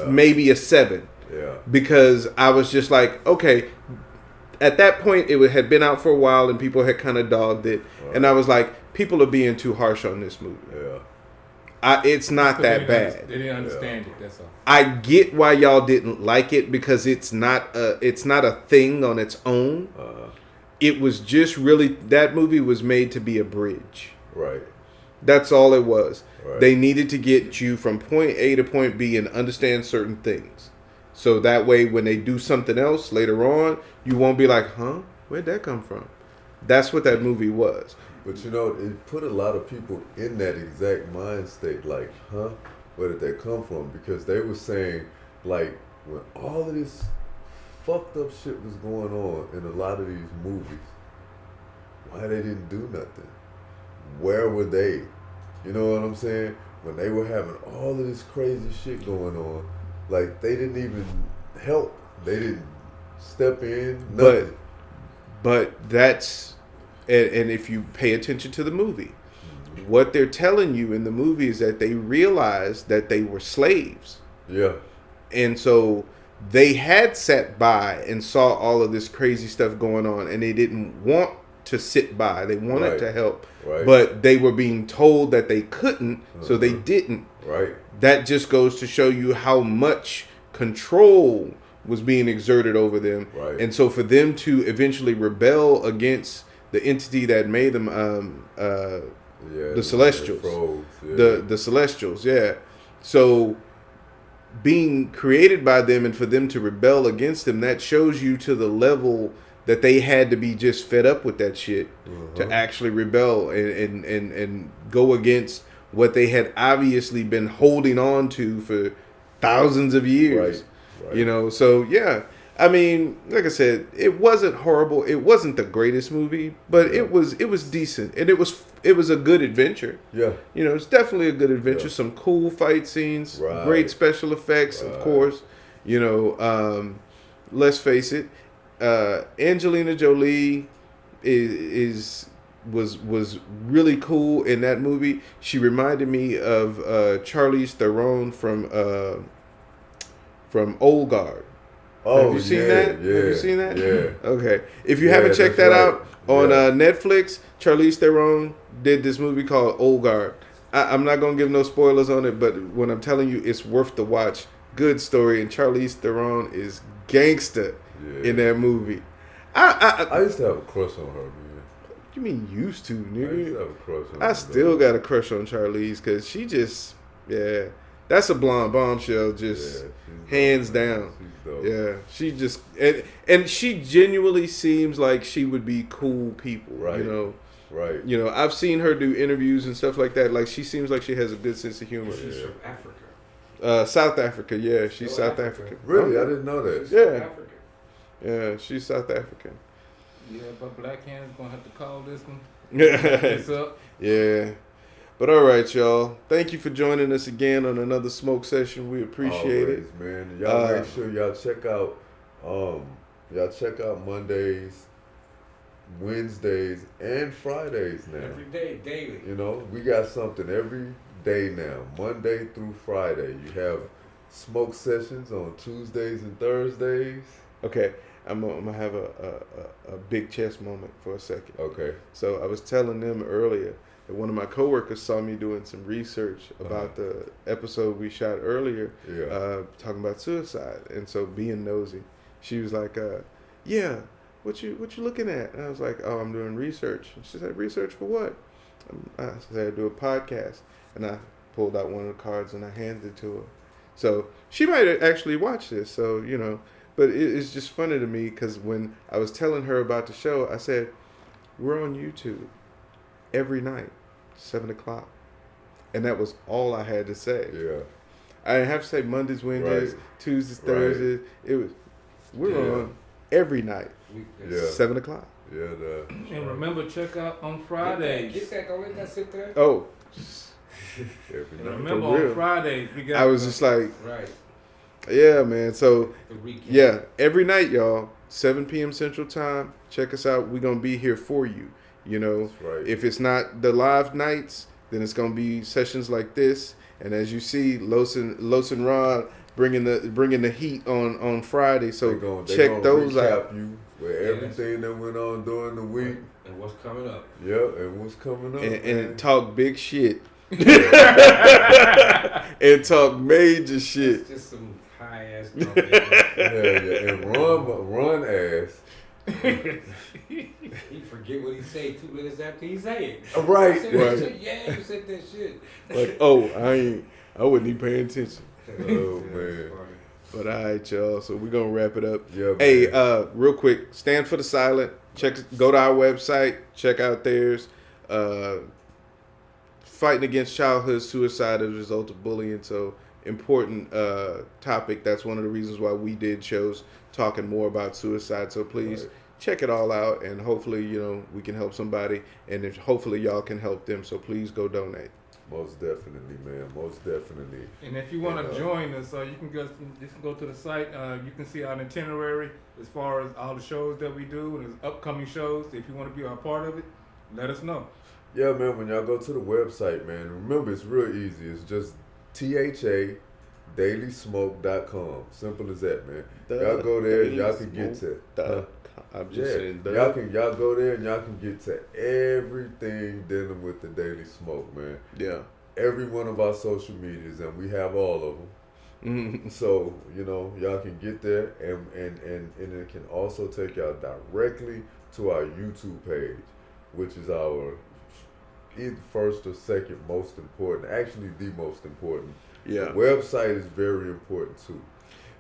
C: maybe a 7.
B: Yeah.
C: Because I was just like, okay, at that point it had been out for a while and people had kind of dogged it. Right. And I was like, people are being too harsh on this movie.
B: Yeah.
C: It's not that bad.
A: They didn't understand it, that's all.
C: I get why y'all didn't like it because it's not a thing on its own. It was just really, that movie was made to be a bridge.
B: Right.
C: That's all it was.
B: Right.
C: They needed to get you from point A to point B and understand certain things. So that way when they do something else later on, you won't be like, huh? Where'd that come from? That's what that movie was.
B: But you know, it put a lot of people in that exact mind state, like, huh? Where did that come from? Because they were saying, like, when all of this fucked up shit was going on in a lot of these movies, why they didn't do nothing? Where were they? You know what I'm saying? When they were having all of this crazy shit going on, like, they didn't even help. They didn't step in, nothing.
C: But that's, and if you pay attention to the movie, what they're telling you in the movie is that they realized that they were slaves.
B: Yeah.
C: And so they had sat by and saw all of this crazy stuff going on, and they didn't want to sit by. They wanted to help.
B: Right.
C: But they were being told that they couldn't, so they didn't.
B: Right.
C: That just goes to show you how much control was being exerted over them.
B: Right.
C: And so for them to eventually rebel against the entity that made them the Celestials. The Celestials, yeah. So being created by them and for them to rebel against them, that shows you to the level that they had to be just fed up with that shit to actually rebel and go against what they had obviously been holding on to for thousands of years. Right. You know, so yeah. I mean, like I said, it wasn't horrible. It wasn't the greatest movie, but it was decent, and it was a good adventure.
B: Yeah.
C: You know, it's definitely a good adventure. Yeah. Some cool fight scenes, great special effects, of course. You know, let's face it, Angelina Jolie was really cool in that movie. She reminded me of Charlize Theron from Old Guard.
B: Oh,
C: have you seen that?
B: Yeah,
C: have you seen that?
B: Yeah.
C: Okay. If you haven't checked that out on Netflix, Charlize Theron did this movie called Old Guard. I'm not gonna give no spoilers on it, but when I'm telling you, it's worth the watch. Good story, and Charlize Theron is gangster in that movie.
B: I used to have a crush on her, man.
C: You mean used to, nigga?
B: I used to have a crush on her.
C: I still got a crush on Charlize because she just, that's a blonde bombshell, just hands down. Yeah, she just and she genuinely seems like she would be cool people. Right. You know.
B: Right.
C: You know, I've seen her do interviews and stuff like that. Like, she seems like she has a good sense of humor.
D: She's from Africa.
C: South Africa. Yeah, she's South African.
B: Really, I didn't know that.
C: Yeah. Yeah, she's South African.
A: Yeah, but Black Hand's gonna have to call this one.
C: What's up? Yeah. But all right, y'all. Thank you for joining us again on another smoke session. We appreciate it,
B: man. Y'all make sure y'all check out Mondays, Wednesdays, and Fridays now.
D: Every day, daily.
B: You know, we got something every day now, Monday through Friday. You have smoke sessions on Tuesdays and Thursdays.
C: Okay. I'm gonna have a big chest moment for a second.
B: Okay.
C: So I was telling them earlier that one of my coworkers saw me doing some research about the episode we shot earlier, talking about suicide, and so being nosy, she was like, "Yeah, what you looking at?" And I was like, "Oh, I'm doing research." And she said, "Research for what?" I said, "I do a podcast," and I pulled out one of the cards and I handed it to her. So she might actually watch this. So but it's just funny to me because when I was telling her about the show, I said, "We're on YouTube every night, 7:00," and that was all I had to say.
B: Yeah.
C: I didn't have to say Mondays, Wednesdays, Tuesdays, Thursdays. It was we're on every night, 7:00.
B: Yeah.
A: And remember, check out on Fridays.
D: Get that, don't let that sit there.
C: Oh,
B: Every night.
A: Remember
C: For real.
A: on Fridays we got.
C: I was just like,
D: Right.
C: yeah, man. So
D: The recap.
C: yeah, every night, y'all, 7 p.m. Central Time. Check us out. We're gonna be here for you.
B: That's right.
C: If it's not the live nights, then it's gonna be sessions like this. And as you see, Los and Ron bringing the heat on Friday. So check those out.
B: You with everything that went on during the week.
D: And what's coming up.
B: Yep, and what's coming up.
C: And talk big shit. And talk major shit.
D: It's just some high ass.
B: Yeah. And run ass.
D: He forget what he say 2 minutes after he say it.
B: Right.
D: You said that shit. Yeah, you said that shit.
C: Like, oh, I wasn't even paying attention.
B: Oh man.
C: But all right, y'all. So we're gonna wrap it up.
B: Yeah,
C: hey,
B: man.
C: Real quick, Stand for the Silent. Go to our website. Check out theirs. Fighting against childhood suicide as a result of bullying. So important topic. That's one of the reasons why we did shows talking more about suicide. So please check it all out, and hopefully we can help somebody, and hopefully y'all can help them. So please go donate.
B: Most definitely, man. Most definitely.
A: And if you want to join us, you can go to the site. You can see our itinerary as far as all the shows that we do and the upcoming shows. If you want to be a part of it, let us know.
B: Yeah, man. When y'all go to the website, man, remember it's real easy. It's just THADailySmoke.com. Simple as that, man. Y'all go there, y'all can get to.
C: I'm just saying.
B: Y'all go there and y'all can get to everything dealing with the Daily Smoke, man.
C: Yeah.
B: Every one of our social medias, and we have all of them. So y'all can get there, and it can also take y'all directly to our YouTube page, which is our first or second most important, actually the most important.
C: Yeah.
B: The website is very important too,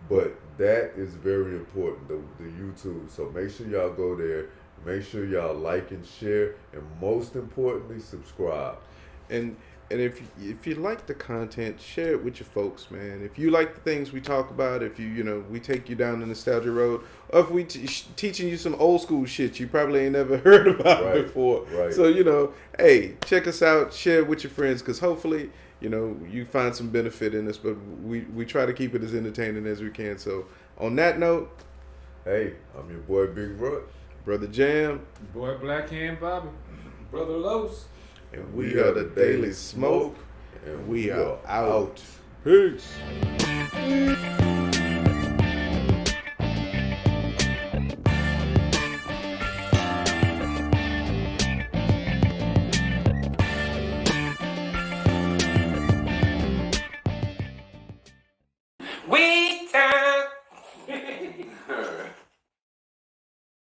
B: but that is very important, the YouTube. So make sure y'all go there, make sure y'all like and share, and most importantly, subscribe.
C: And if you like the content, share it with your folks, man. If you like the things we talk about, if we take you down the nostalgia road, or if we teaching you some old school shit you probably ain't never heard about before.
B: Right.
C: So hey, check us out, share it with your friends, because hopefully you find some benefit in this. But we try to keep it as entertaining as we can. So on that note,
B: hey, I'm your boy Big Rutt,
C: Brother Jam,
A: Boy Black Hand Bobby,
D: Brother Los.
C: and we are the Daily Smoke, and we are out. Peace.